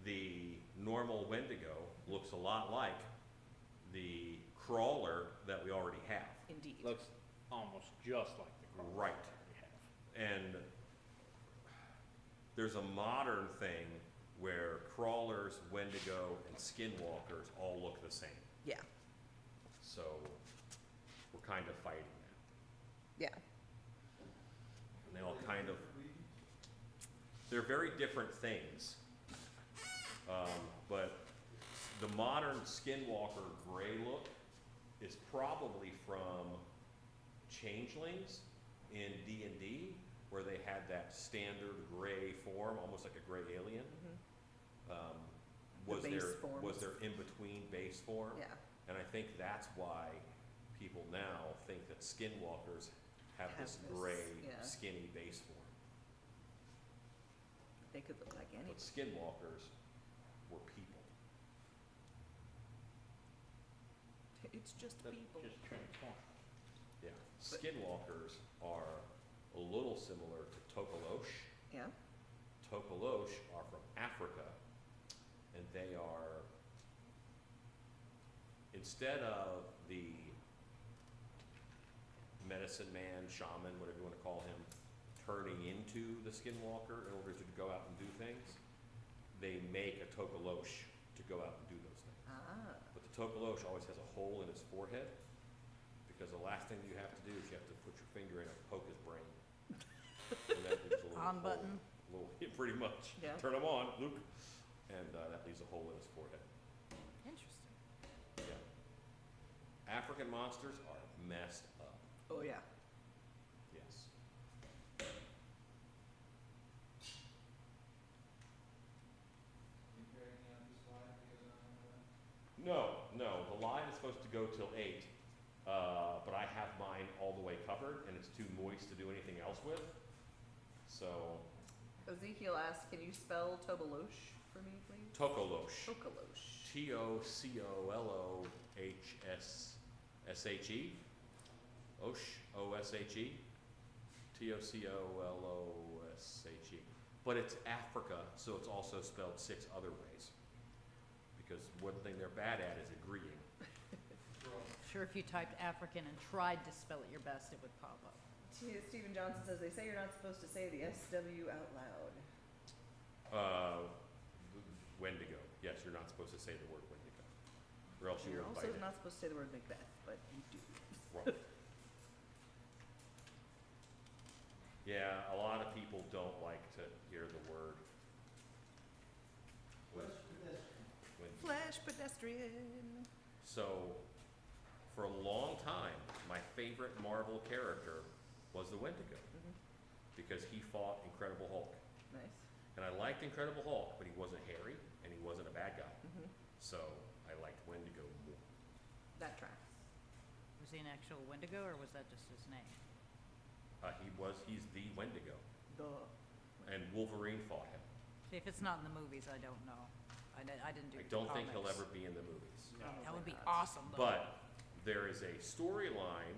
The normal Wendigo looks a lot like the crawler that we already have. Indeed. Looks almost just like the crawler Right. we have. And there's a modern thing where crawlers, Wendigo, and skinwalkers all look the same. Yeah. So we're kind of fighting that. Yeah. And they all kind of, they're very different things. But the modern skinwalker gray look is probably from Changelings in D&D, where they had that standard gray form, almost like a gray alien. The Was base there forms. was there in between base form? Yeah. And I think that's why people now think that skinwalkers have Have this this, gray, yeah. skinny base form. They could look like any. But skinwalkers were people. It's just That people. just transform. Yeah. Skinwalkers are a little similar to Tokolosh. Yeah. Tokolosh are from Africa, and they are, instead of the medicine man, shaman, whatever you want to call him, turning into the skinwalker in order to go out and do things, they make a Tokolosh to go out and do those things. Ah. But the Tokolosh always has a hole in his forehead, because the last thing you have to do is you have to put your finger in and poke his brain. And that leaves a little On hole. button. Pretty much. Yeah. Turn him on, Luke. And that leaves a hole in his forehead. Interesting. Yeah. African monsters are messed up. Oh yeah. Yes. You dragging out this slide because I don't know that? No. The line is supposed to go till 8, but I have mine all the way covered, and it's too moist to do anything else with. So, Ezekiel asks, can you spell Tobolosh for me, please? Tokolosh. Tokolosh. Tocoloshshe. Osh, O-S-H-E. Tocolosh. But it's Africa, so it's also spelled 6 other ways. Because one thing they're bad at is agreeing. Sure, if you typed African and tried to spell it your best, it would pop up. Stephen Johnson says they say you're not supposed to say the SW out loud. Wendigo. Yes, you're not supposed to say the word Wendigo. Or else you You're will also bite it. not supposed to say the word Macbeth, but you do. Right. Yeah, a lot of people don't like to hear the word. What's pedestrian? Wendigo. Flash pedestrian. So, for a long time, my favorite Marvel character was the Wendigo, Mhm. because he fought Incredible Hulk. Nice. And I liked Incredible Hulk, but he wasn't hairy, and he wasn't a bad guy. Mhm. So, I liked Wendigo more. That tracks. Was he an actual Wendigo, or was that just his name? He's the Wendigo, Duh. and Wolverine fought him. See, if it's not in the movies, I don't know. I didn't do I don't think he'll comics. ever be in the movies. That would be not. awesome, though. But there is a storyline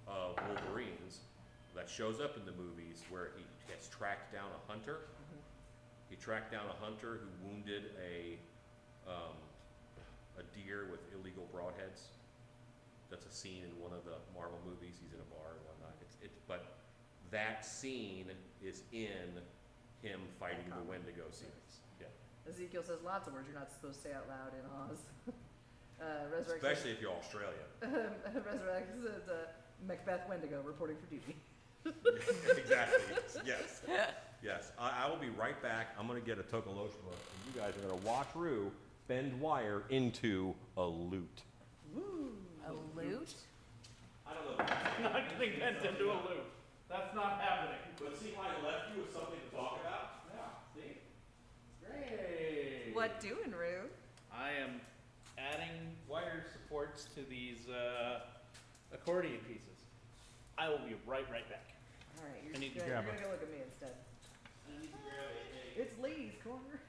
of Wolverine's that shows up in the movies where he has tracked down a hunter. He tracked down a hunter who wounded a deer with illegal broadheads. That's a scene in one of the Marvel movies. He's in a bar and whatnot. But that scene is in him fighting the Wendigo series. Yeah. Ezekiel says lots of words you're not supposed to say out loud in Oz. Resurrect Especially if you're Australian. Resurrect says Macbeth Wendigo reporting for duty. Exactly. Yes. Yes. I will be right back. I'm going to get a Tokolosha book, and you guys are going to watch Rue bend wire into a lute. Woo! A loot? I don't know. Not getting bent into a loop. That's not happening. But see how I left you with something to talk about? Yeah, see? Great. What doing, Rue? I am adding wire supports to these accordion pieces. I will be right back. All right, I need to you're grab gonna go look at me instead. I need to grab a It's Lee's corner.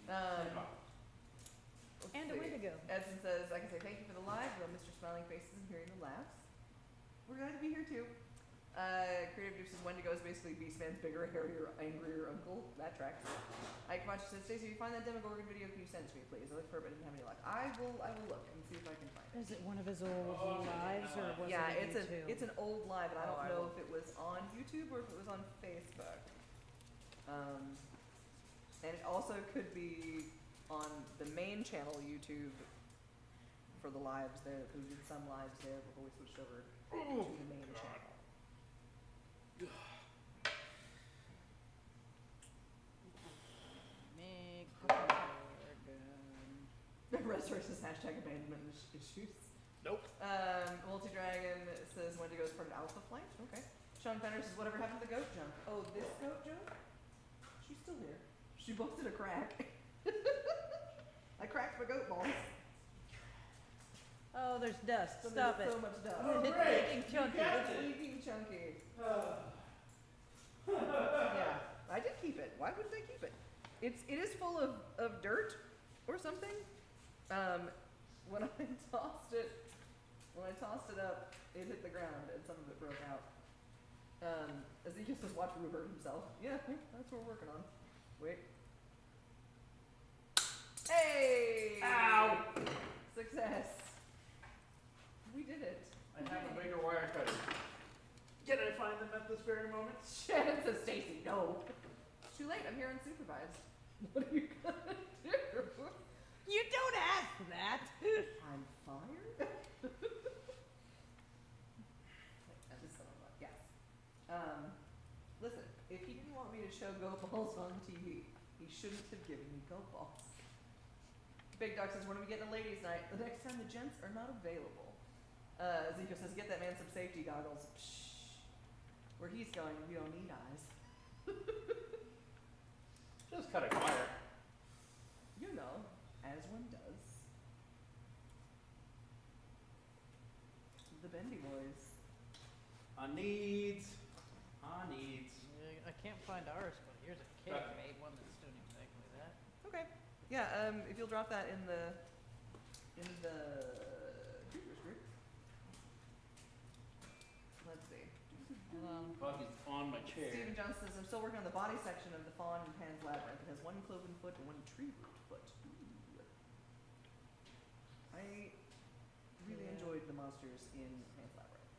Let's And a see. Wendigo. Edson says, I can say thank you for the live. Love Mr. Smiling Faces and hearing the laughs. We're glad to be here too. Creative Duke says Wendigo is basically Beastman's bigger, hairier, angrier uncle. That tracks. Ike Macho says, Stacey, if you find that Demogorgon video, can you send it to me, please? I looked for it, but I didn't have any luck. I will look and see if I can find it. Is it one of his old lives, or was Yeah, it it's YouTube? it's an old live, and I Oh, don't I know will- if it was on YouTube or if it was on Facebook. And it also could be on the main channel YouTube for the lives there, because we did some lives there before we switched over to the main channel. Restoration hashtag abandonment issues. Nope. Multi-Dragon says Wendigo's part of Alpha Flight. Okay. Sean Fenner says, whatever happened to the goat jump? Oh, this goat jump? She's still here. She busted a crack. I cracked my goat balls. Oh, there's dust. So Stop there's it. so much dust. It's leaking chunky. It's leaking chunky. Yeah, I did keep it. Why wouldn't I keep it? It is full of dirt or something. When I tossed it up, it hit the ground and some of it broke out. Ezekiel says, watch Rue hurt himself. Yeah, that's what we're working on. Wait. Hey! Ow! Success. We did it. I have a bigger wire cutter. Did I find them at this very moment? Shannon says, Stacy, no. It's too late. I'm here unsupervised. What are you gonna do? You don't ask that. I'm fired? That is so much. Yes. Listen, if he didn't want me to show goat balls on TV, he shouldn't have given me goat balls. Big Dog says, when are we getting a ladies' night? The next time the gents are not available. Ezekiel says, get that man some safety goggles. Psh. Where he's going, we don't need eyes. Just cut a wire. You know, as one does. The Bendy Boys. On needs. I can't find ours, but here's a kid made one that's doing exactly that. Okay. Yeah, if you'll drop that in the Creepers group. Let's see. Buggy's on my chair. Stephen Johnson says, I'm still working on the body section of the Fawn in Pan's Labyrinth. It has one cloven foot and one tree root foot. Ooh. I really Yeah. enjoyed the monsters in Pan's Labyrinth.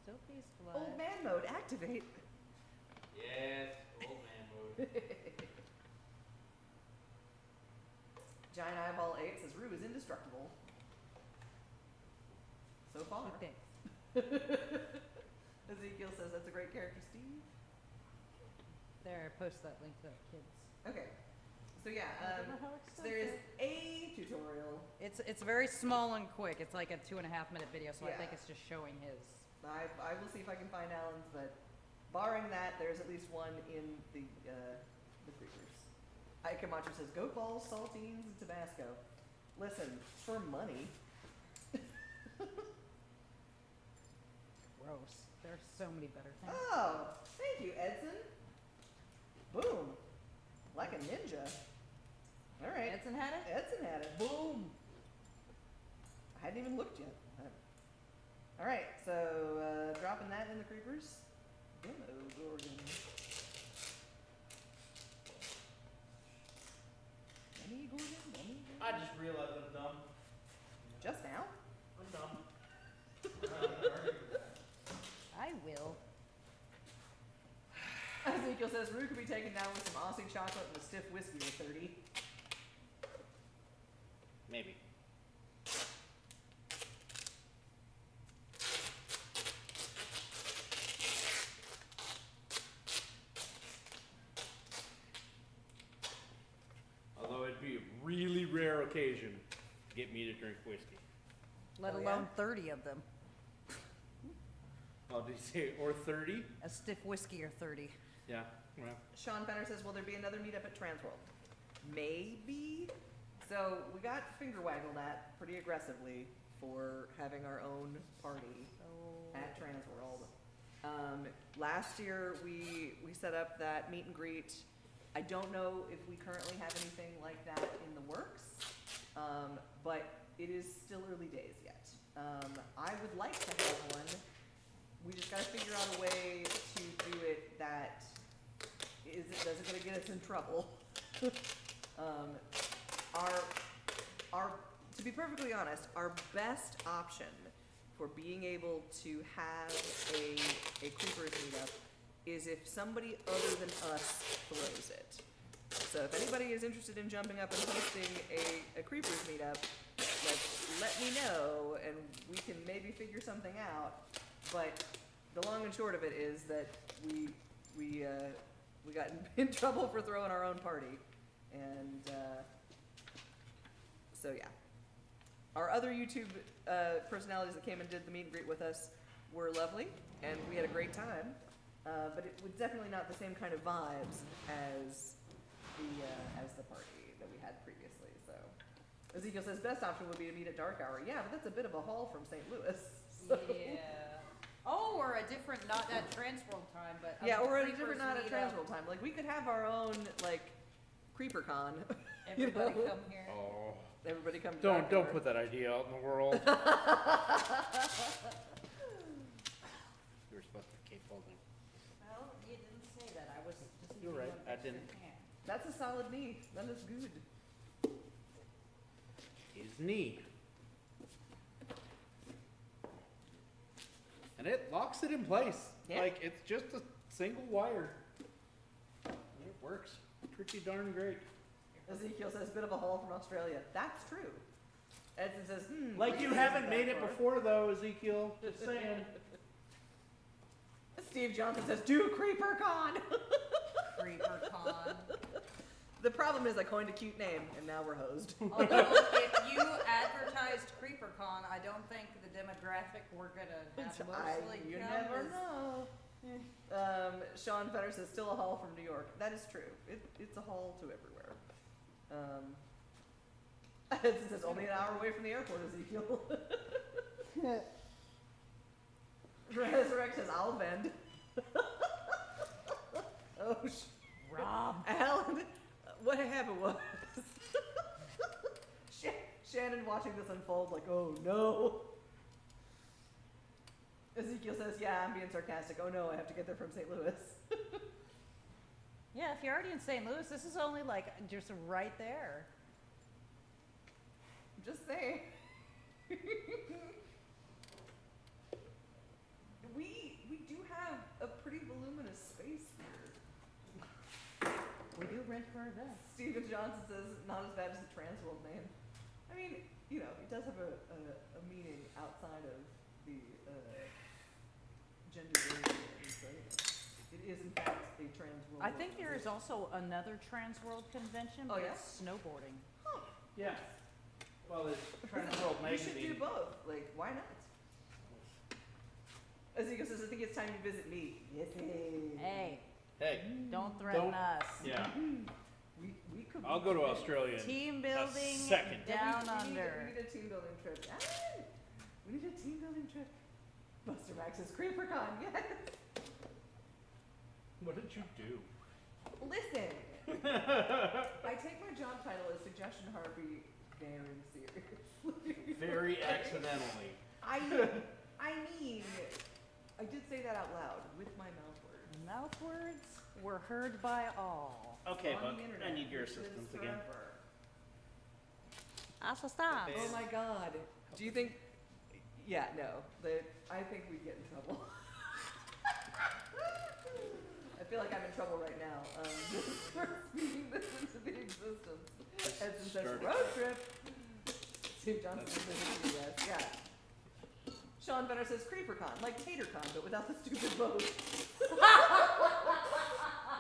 Still peaceful. Old man mode, activate. Yes, old man mode. Giant Eyeball 8 says, Rue is indestructible. So far. Thanks. Ezekiel says, that's a great character, Steve. There, I post that link to that kids. Okay. So yeah, I don't know how so there is extensive. a tutorial. It's very small and quick. It's like a 2.5-minute video, so I Yeah. think it's just showing his. I will see if I can find Alan's, but barring that, there's at least one in the Creepers. Ike Camacho says, goat balls, saltines, and Tabasco. Listen, for money. Gross. There's so many better things. Oh, thank you, Edson. Boom. Like a ninja. All right. Edson had it? Edson had it. Boom. I hadn't even looked yet. All right, so dropping that in the Creepers. Demogorgon. Demogorgon. I just realized I'm dumb. Just now? I'm dumb. I will. Ezekiel says Rue could be taken down with some Aussie chocolate and a stiff whiskey with 30. Maybe. Although it'd be a really rare occasion to get me to drink whiskey. Let Oh, alone 30 of them. Oh, did you say or 30? A stiff whiskey or 30. Yeah. Well, Sean Fenner says, will there be another meetup at Transworld? Maybe. So we got finger waggled at pretty aggressively for having our own party at Transworld. Last year we set up that meet and greet. I don't know if we currently have anything like that in the works, but it is still early days yet. I would like to have one. We just gotta figure out a way to do it that doesn't gonna get us in trouble. To be perfectly honest, our best option for being able to have a creepers meetup is if somebody other than us throws it. So if anybody is interested in jumping up and hosting a creepers meetup, let me know and we can maybe figure something out. But the long and short of it is that we got in trouble for throwing our own party, and so yeah. Our other YouTube personalities that came and did the meet and greet with us were lovely, and we had a great time. But it was definitely not the same kind of vibes as the party that we had previously. So Ezekiel says best option would be to meet at dark hour. Yeah, but that's a bit of a haul from St. Louis. So. Yeah. Oh, or a different, not at Transworld time, but Yeah, or at a Creepers different not at meetup. Transworld time. Like we could have our own like CreeperCon. You Everybody know? come here. oh. Everybody come to Don't Dark Hour. put that idea out in the world. You were supposed to keep holding. Well, you didn't say that. I was just. You're right, I didn't. That's a solid knee. That is good. His knee. And it locks it in place. Yeah. Like it's just a single wire. And it works pretty darn great. Ezekiel says bit of a haul from Australia. That's true. Edson says, Like you haven't made it before though, Ezekiel. Just saying. Steve Johnson says, do CreeperCon. CreeperCon. The problem is I coined a cute name and now we're hosed. Although, if you advertised CreeperCon, I don't think the demographic we're gonna have mostly You come never is- know. Sean Fenner says still a haul from New York. That is true. It's a haul to everywhere. Edson says only an hour away from the airport, Ezekiel. Resurrect says I'll vend. Oh, Rob. Alan, what happened was Shannon watching this unfold like, oh no. Ezekiel says, yeah, I'm being sarcastic. Oh no, I have to get there from St. Louis. Yeah, if you're already in St. Louis, this is only like just right there. Just saying. we do have a pretty voluminous space here. We do rent for events. Steven Johnson says not as bad as the Transworld name. I mean, you know, it does have a meaning outside of the gender identity, so you know, it is in fact a Transworld. I think there is organization. also another Transworld convention, Oh, but yeah? it's snowboarding. Yeah. Well, there's Transworld You should do magazine. both. Like, why not? Ezekiel says, I think it's time you visit me. Yes. Hey, Hey, don't threaten Don't- us. yeah. We could. I'll go to Australia. Team building second. down we under. need a team building trip. Ah, we need a team building trip. Buster Max says CreeperCon. Yes. What did you do? Listen. I take my job title as Suggestion Harpy very seriously. Very accidentally. I mean, I did say that out loud with my mouth words. Mouth words were heard by all. Okay, On Buck, the internet, I need your which assistance lives again. forever. Also stop. Oh my god. Do you think? Yeah, no. I think we'd get in trouble. I feel like I'm in trouble right now. For speaking this into the existence. And since that's Start road it. trip. Steve Johnson says yes, yeah. Sean Benner says CreeperCon, like TaterCon, but without the stupid boat.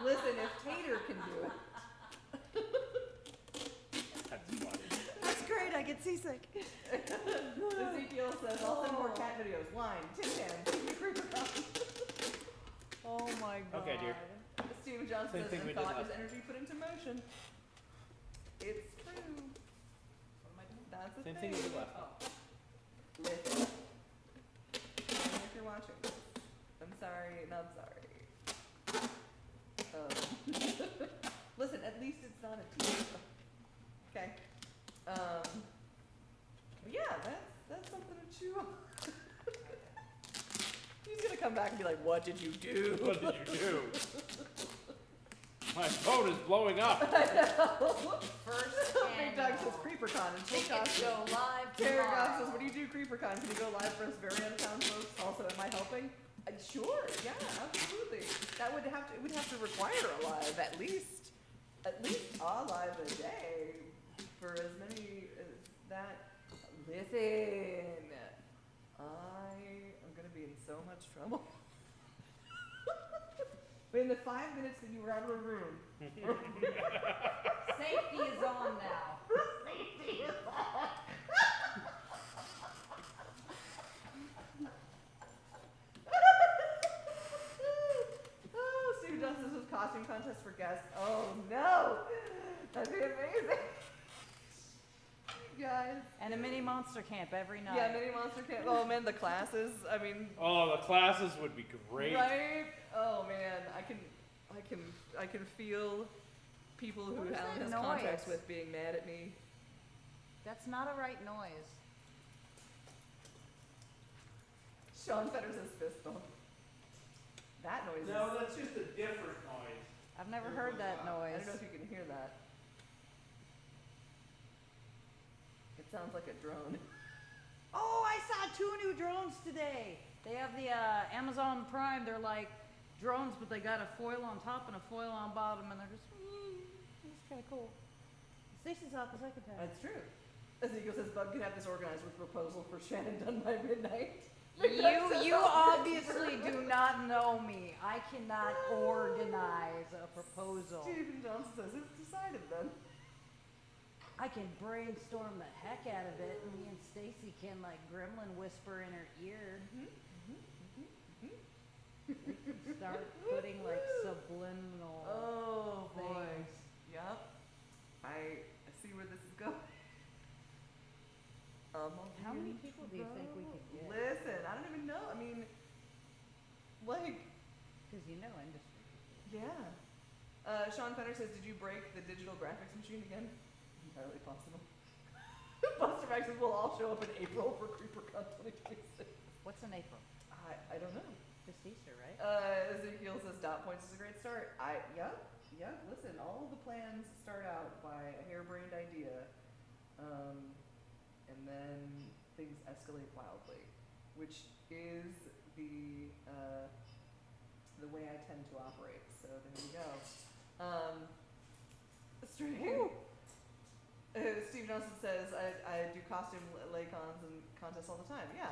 Listen, if Tater can do it. That's funny. That's great, I get seasick. Ezekiel says, I'll send more cat videos. Line, Tim Tam, take me CreeperCon. Oh my god. Okay, dear. Steven Johnson Same says, thing we and did thought last is energy put into motion. It's true. What am I doing? That's the Same thing. thing we did last time. Listen. If you're watching, I'm sorry, not sorry. Listen, at least it's not a TV show. Okay. But yeah, that's something to chew on. He's gonna come back and be like, "What did you do?" What did you do? My phone is blowing up. First Big Dog says annual. CreeperCon and full Tickets costume. go live Terry Goff says, tomorrow. "What do you do, CreeperCon? Can you go live for us very out of town folks? Also, am I helping?" Sure, yeah, absolutely. It would have to require a live at least a live a day for as many as that. Listen, I am gonna be in so much trouble. But in the 5 minutes that you were out of the room, Safety is on now. oh, Steve Justice was costume contest for guests. Oh no, that'd be amazing. You guys. And a mini monster camp every night. Yeah, mini monster camp. Oh man, the classes. I mean, Oh, the classes would be great. right? Oh man, I can feel people who What is Alan that has contacts noise? with being mad at me. That's not a right noise. Sean Fetters says fist bump. That noise No, is. that's just a different noise. I've never heard that I noise. don't know if you can hear that. It sounds like a drone. Oh, I saw 2 new drones today. They have the Amazon Prime. They're like drones, but they got a foil on top and a foil on bottom, and they're just, it's kind of cool. Stacey saw it the second time. That's true. Ezekiel says Bug can have this organized with proposal for Shannon done by midnight. You obviously do not know me. I cannot organize a proposal. Stephen Johnson says it's decided then. I can brainstorm the heck out of it, and me and Stacy can like gremlin whisper in her ear. Start putting like subliminal Oh boy. things. Yep. I see where this is going. How many people do you think we could get? Listen, I don't even know. I mean, like, Because you know industry. yeah. Sean Fenner says, "Did you break the digital graphics machine again?" Entirely possible. Buster Max says, "We'll all show up in April for CreeperCon 2026." What's in April? I don't know. Just Easter, right? Ezekiel says dot points is a great start. Yeah, listen, all of the plans start out by a harebrained idea, and then things escalate wildly, which is the way I tend to operate. So there we go. Steve Johnson says, I do costume laycons and contests all the time. Yeah.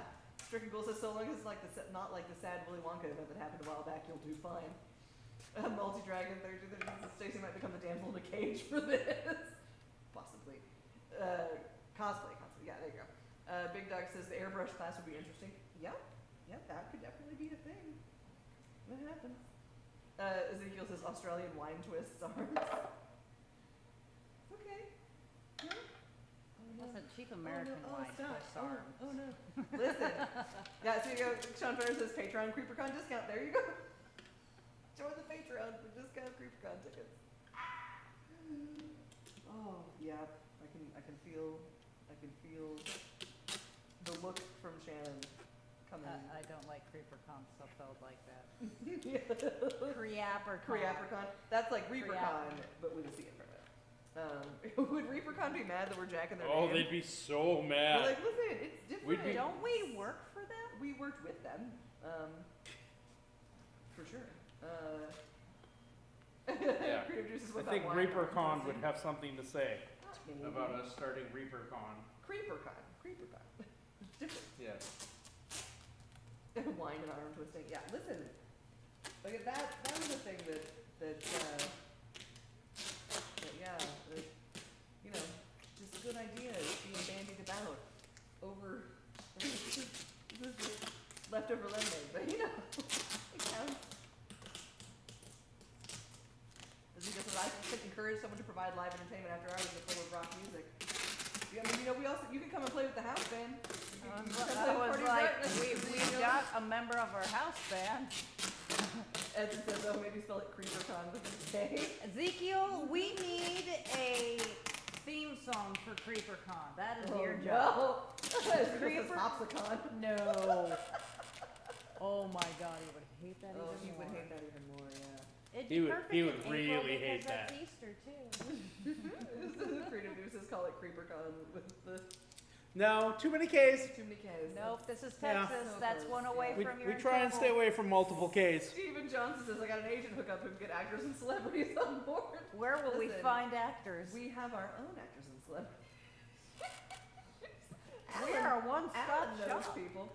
Stricken Ghoul says, so long as it's like not like the sad Willy Wonka event that happened a while back, you'll do fine. Multi-Dragon 32 says, Stacy might become the damsel in a cage for this. Possibly. Cosplay. Yeah, there you go. Big Dog says, the airbrush class would be interesting. Yep, that could definitely be a thing. That happens. Ezekiel says, Australian wine twists arms. Okay. Yeah. That's a cheap American wine twist arm. Oh no. Listen. Yeah, so you go, Sean Ferrer says Patreon CreeperCon discount. There you go. Join the Patreon for discount CreeperCon tickets. Oh, yeah. I can feel the look from Shannon coming. I don't like CreeperCon spelled like that. Yeah. Creapercon. Creapercon. That's like ReaperCon, Creaper. but with a C in front of it. Would ReaperCon be mad that we're jacking their Oh, name? they'd be so We're mad. like, listen, it's different. We'd be- Don't we work for them? We worked with them, for sure. Yeah. Creative Juices I whip think out wine and ReaperCon arm would twisting. have something to say Maybe. about us starting ReaperCon. CreeperCon. CreeperCon. It's different. Yeah. Wine and arm twisting. Yeah, listen. Look at that. That was a thing that yeah, that, you know, just good ideas being bandied about over this is leftover lemonade, but you know, it counts. As he goes, I can encourage someone to provide live entertainment after hours in the form of rock music. Yeah, I mean, you know, you can come and play with the house band. You can come play I with was Party like, Rock. we've got a member of our house band. Edson says, oh, maybe spell it CreeperCon with a K. Ezekiel, we need a theme song for CreeperCon. That is your job. No. Creeper- Hopsicon. No. Oh my God, he would hate that Oh, even he more. would hate that even more, yeah. It'd He be would- perfect he in would April really because hate that's that. Easter too. Creative Deuces call it CreeperCon with the No, too many Ks. too many Ks. Nope, this is Yeah. Texas. So That's close, one away yeah. from your We try and stay away from multiple Ks. Steven Johnson says, I got an agent hookup who can get actors and celebrities on board. Where will we Listen, find actors? We have our own actors and celebrities. We are a one-stop Alan knows shop. people.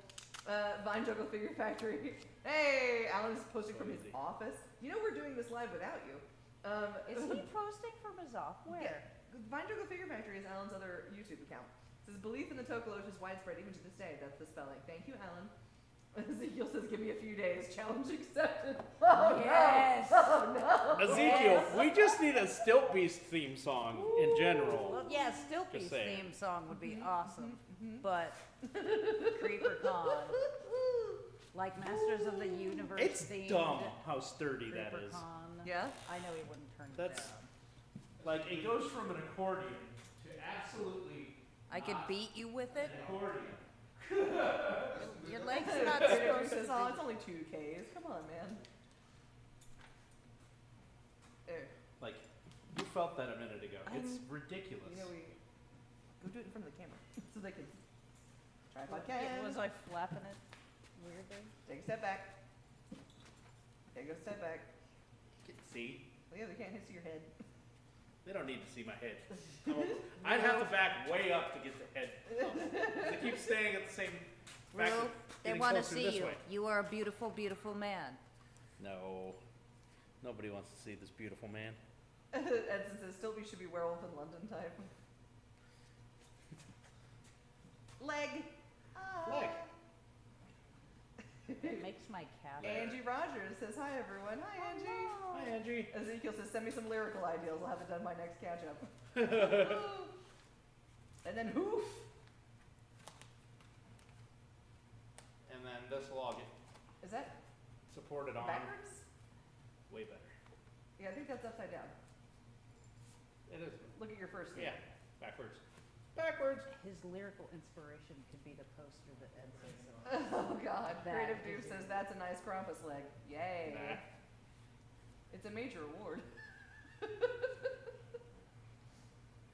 Vine Juggle Figure Factory. Hey, Alan's posting from his Crazy. office. You know we're doing this live without you. Is he posting from his off? Where? Yeah. Vine Juggle Figure Factory is Alan's other YouTube account. It says belief in the Tokolosh is widespread even to this day. That's the spelling. Thank you, Alan. Ezekiel says, give me a few days. Challenge accepted. Oh, Yes. no. Oh, no. Ezekiel, Yes. we just need a Stilt Beast theme song in general. Well, yeah, Stiltbe's saying. theme song would be Mhm, awesome, mhm. but CreeperCon, like Masters of the Universe It's themed dumb how sturdy that is. CreeperCon. Yeah? I know he wouldn't turn it That's- down. Like, it goes from an accordion to absolutely I could beat you with it. an accordion. Your legs are not Creative supposed says, to oh, be. it's only 2 Ks. Come on, man. There. Like, you felt that a minute ago. It's I'm- ridiculous. You know, we go do it in front of the camera so they can tripod Yeah, cam. was I flapping it weirdly? Take a step back. Take a step back. See? Well, yeah, they can't see your head. They don't need to see my head. I'd have to back way up to get the head. They keep staying at the same. back Well, to they getting want to closer see this you. way. You are a beautiful, beautiful man. No. Nobody wants to see this beautiful man. Edson says, still we should be werewolf in London type. Leg. Ah. Leg. It makes my cat. Angie Rogers says, hi everyone. Hi, Angie. Hi, Angie. Ezekiel says, send me some lyrical ideas. I'll have it done by next catch up. And then hoof. And then this login Is that supported on backwards? way better. Yeah, I think that's upside down. It is. Look at your first Yeah, thing. backwards. Backwards. His lyrical inspiration could be the poster that Ed says. Oh God. That Creative is Dude it. says, that's a nice Krampus leg. Yay. Nah. It's a major award.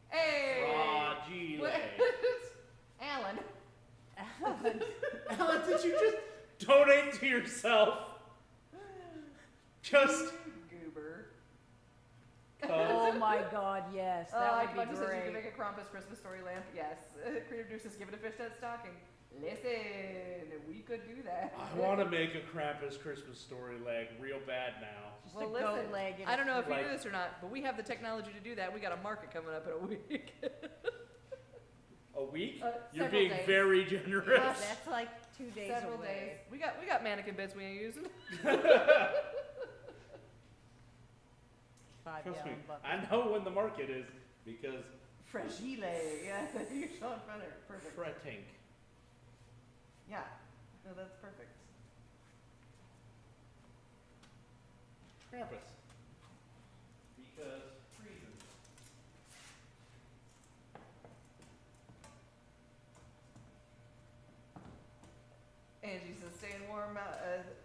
Hey! Fragile. What? Alan. Alan, did you just donate to yourself? Just Goober. Oh my God, yes, that would Bunch be says you can great. make a Krampus Christmas story lamp. Yes. Creative Dude says, give it a fishnet stocking. Listen, we could do that. I want to make a Krampus Christmas story leg real bad now. Just Well, a goat listen, leg and I don't know if you Like- knew this or not, but we have the technology to do that. We got a market coming up in a week. A week? several You're being days. very generous. Yeah. That's like 2 days Several away. days. We got mannequin bits we ain't using. 5-gallon bucket. I know when the market is because Fragile. Yeah, you're showing better. Perfect. fretting. Yeah. No, that's perfect. Krampus. Because reasons. Angie says, staying warm,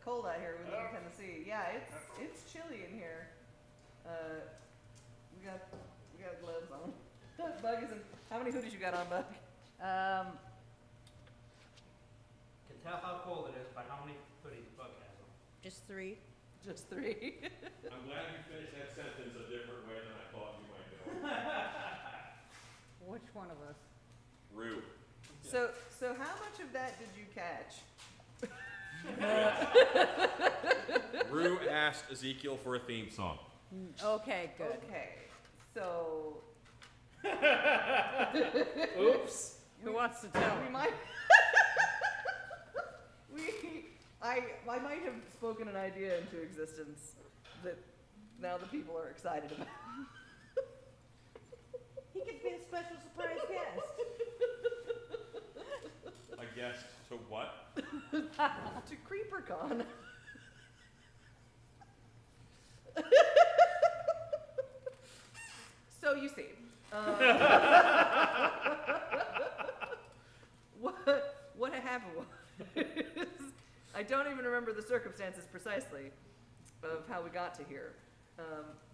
cold out here in Tennessee. Yeah, it's chilly in here. We got gloves on. Bug is in. How many hoodies you got on, Bug? Can tell how cold it is by how many hoodies Bug has on. Just 3. Just 3. I'm glad you finished that sentence a different way than I thought you might do. Which one of us? Rue. So how much of that did you catch? Rue asked Ezekiel for a theme song. Okay, good. Okay, so Oops. Who wants to tell? we might I might have spoken an idea into existence that now the people are excited about. He could be a special surprise guest. A guest to what? To CreeperCon. So you see, what happened was, I don't even remember the circumstances precisely of how we got to here,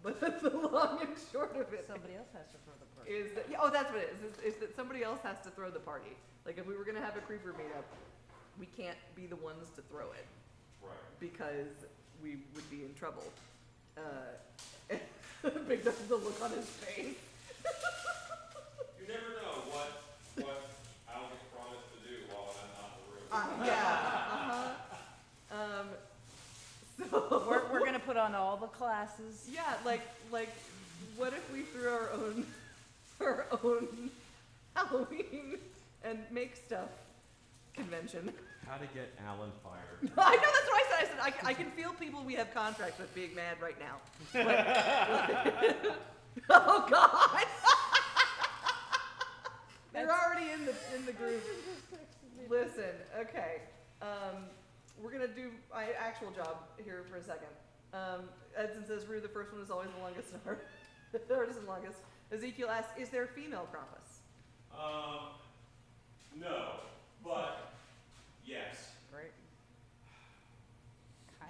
but the long and short of it Somebody else has to throw the party. is that, oh, that's what it is that somebody else has to throw the party. Like if we were gonna have a creeper meetup, we can't be the ones to throw it Right. because we would be in trouble. Big does the look on his face. You never know what Al was promised to do while I'm not in the room. So We're gonna put on all the classes. yeah, like what if we threw our own Halloween and make stuff convention? How to get Alan fired. I know, that's what I said. I said I can feel people we have contracts with being mad right now. Oh God! They're already in the group. Listen, okay. We're gonna do my actual job here for a second. Edson says, "Rue, the first one is always the longest and hardest and longest." Ezekiel asks, "Is there a female Krampus?" No, but yes. Great.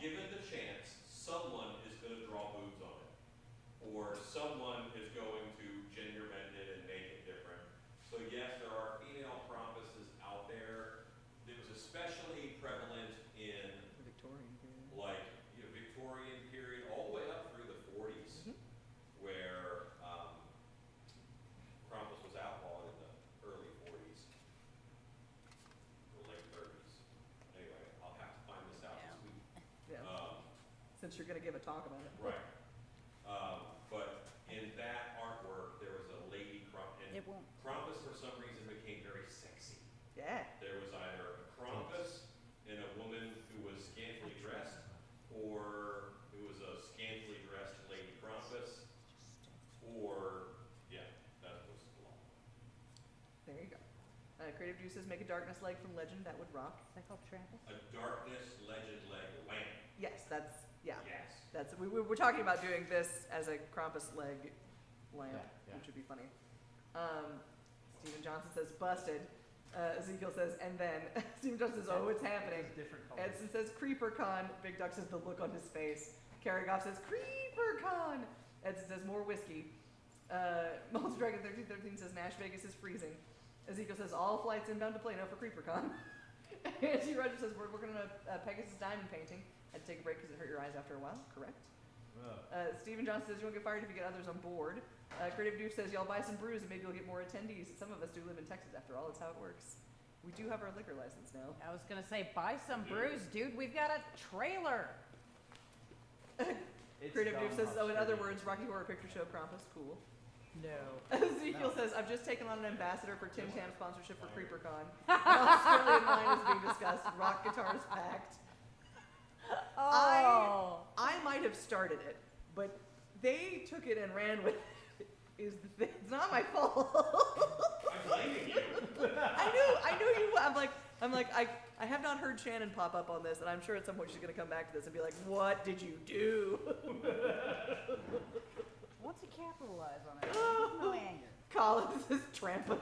Given the chance, someone is going to draw boobs on it, or someone is going to gender bend it and make it different. So yes, there are female Krampuses out there. It was especially prevalent in Victorian period. like Victorian period, all the way up through the 40s, where Krampus was outlawed in the early 40s, or late 30s. Anyway, I'll have to find this out this week. Yeah. Since you're gonna give a talk about it. Right. But in that artwork, there was a lady Krampus, and It won't. Krampus for some reason became very sexy. Yeah. There was either a Krampus and a woman who was scantily dressed, or it was a scantily dressed lady Krampus, or, yeah, that was the law. There you go. Creative Juices make a darkness leg from Legend. That would rock. Is that called Trampus? A darkness legend leg lamp. Yes, that's yeah. Yes. That's we're talking about doing this as a Krampus leg lamp, Yeah. which would be funny. Steven Johnson says busted. Ezekiel says and then Steven Johnson says oh it's happening. Different colors. Edson says CreeperCon. Big Duck says the look on his face. Carrigoff says CreeperCon. Edson says more whiskey. Multi Dragon 1313 says Nash Vegas is freezing. Ezekiel says all flights inbound to Plano for CreeperCon. Angie Rogers says we're working on a Pegasus diamond painting. Had to take a break because it hurt your eyes after a while. Correct. Steven Johnson says you won't get fired if you get others on board. Creative Doof says y'all buy some brews and maybe you'll get more attendees. Some of us do live in Texas after all. It's how it works. We do have our liquor license now. I was gonna say, buy some brews, dude. We've got a trailer. Creative Doof says, oh, in other words, Rocky Horror Picture Show Krampus, cool. No. Ezekiel says, I've just taken on an ambassador for Tim Tam sponsorship for CreeperCon. An Australian line is being discussed. Rock guitars packed. Oh. I might have started it, but they took it and ran with it. Is the thing. It's not my fault. I'm blaming you. I knew you. I'm like, I have not heard Shannon pop up on this, and I'm sure at some point she's gonna come back to this and be like, what did you do? Once you capitalize on it, no anger. Colin says Trampus.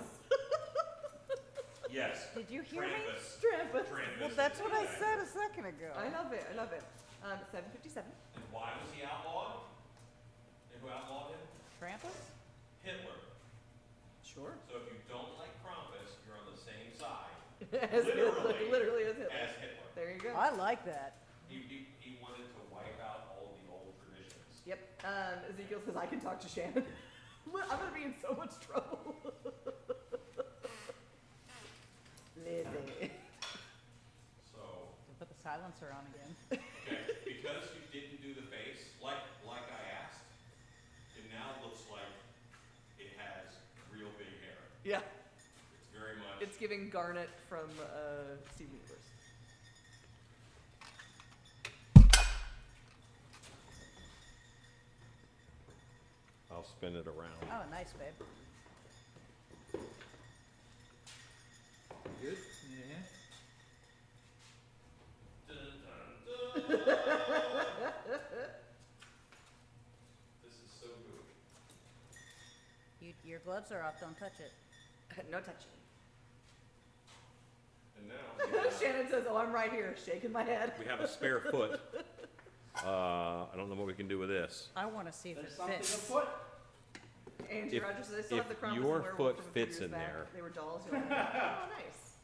Yes. Did you hear me? Krampus. Trampus. Well, that's what I said a second ago. I love it. 757. And why was he outlawed? And who outlawed him? Trampus? Hitler. Sure. So if you don't like Krampus, you're on the same side As Literally. literally as Hitler. as Hitler. There you go. I like that. He wanted to wipe out Yep. Ezekiel says I can talk to Shannon. I'm gonna be in so much trouble. Listen. So, Put the silencer on again. okay, because you didn't do the face, like I asked, it now looks like it has real big hair. Yeah. It's very much. It's giving Garnet from Steven Universe. I'll spin it around. Oh, nice, babe. Good? Yeah. This is so good. Your gloves are off, don't touch it. No touching. And now we have, Shannon says, "Oh, I'm right here," shaking my head. we have a spare foot. I don't know what we can do with this. I want to see if There's it something fits. afoot. Angie If- Rogers says, "I still if have the Krampus your and Werewolf foot from a few fits years in back. there- They were dolls." You're like, oh, nice.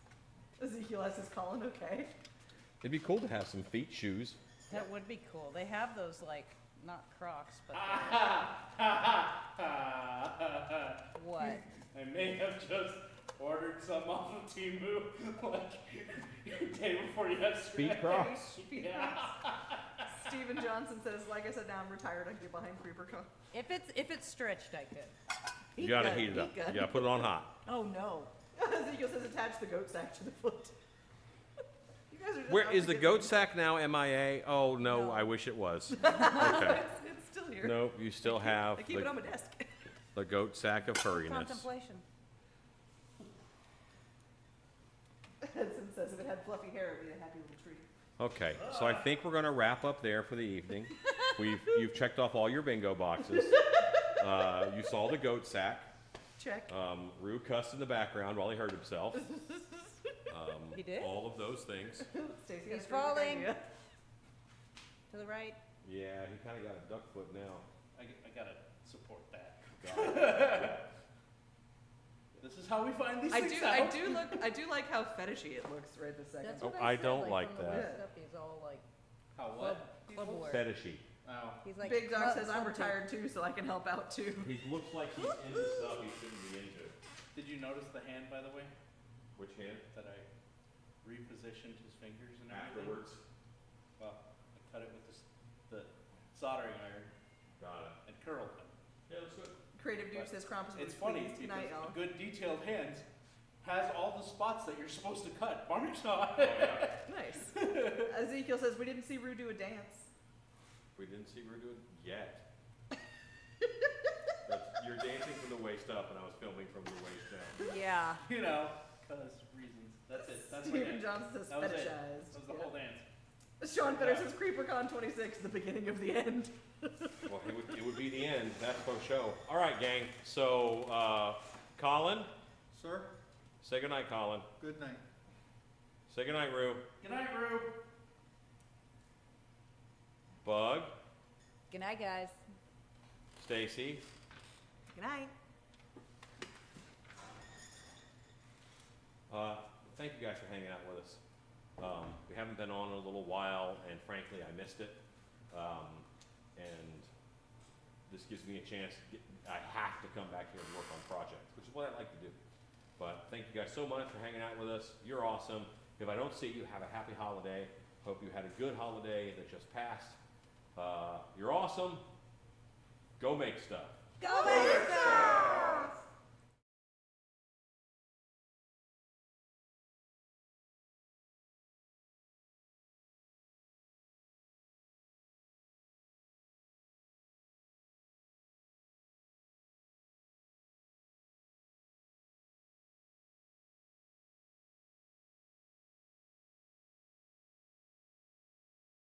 Ezekiel says, "Colin, okay?" It'd be cool to have some feet shoes. That would be cool. They have those, like, not Crocs, but what? I may have just ordered some off of Temu, like, day before yesterday. Feet Crocs. Yeah. Steven Johnson says, "Like I said, now I'm retired. I can get behind CreeperCon." If it's stretched, I could. You gotta heat it up. You gotta put it on hot. Oh no. Ezekiel says, "Attach the goat sack to the foot." You guys are just Where out is to the get goat me. sack now MIA? Oh, no, No. I wish it was. Okay. It's still here. No, you still have I keep it on my desk. the goat sack of furriness. Contemplation. Hudson says, "If it had fluffy hair, it'd be a happy little tree." Okay, so I think we're gonna wrap up there for the evening. You've checked off all your bingo boxes. You saw the goat sack. Check. Rue cussed in the background while he hurt himself. He did? All of those things. Stacey He's has a terrific falling. idea. To the right. Yeah, he kinda got a duck foot now. I gotta support that. Got it. This is how we find these I things do. out. I do like how fetishy it looks right this second. That's Oh, what I said, don't like from the that. waist up, he's all like How club, what? club wear. Fetishy. Oh. He's like Big Dog club- says, "I'm club retired too, so I can help out too." He looks like he's into stuff he shouldn't be into. Did you notice the hand, by the way, Which hand? that I repositioned his fingers and everything? Afterwards. Well, I cut it with the soldering iron Got it. and curled them. Yeah, looks good. Creative Duke But says, "Krampus was It's funny pleased." Good night, because y'all. a good detailed hand has all the spots that you're supposed to cut. Mark's not. Nice. Ezekiel says, "We didn't see Rue do a dance." We didn't see Rue do it yet. You're dancing from the waist up, and I was filming from the waist down. Yeah. You know, because reasons. That's it. That's my Steven dance. Johnson says, That was it. "Fetishized." That was the Yeah. whole dance. Sean Fetter says, "CreeperCon 26, the beginning of the end." Well, it would be the end, that's for show. All right, gang, so, Colin, Sir, say goodnight, Colin. good night. Say goodnight, Rue. Good night, Rube. Bug, Good night, guys. Stacy, Good night. thank you guys for hanging out with us. We haven't been on in a little while, and frankly, I missed it. And this gives me a chance, I have to come back here and work on projects, which is what I like to do. But thank you guys so much for hanging out with us. You're awesome. If I don't see you, have a happy holiday. Hope you had a good holiday that just passed. You're awesome. Go make stuff. Go make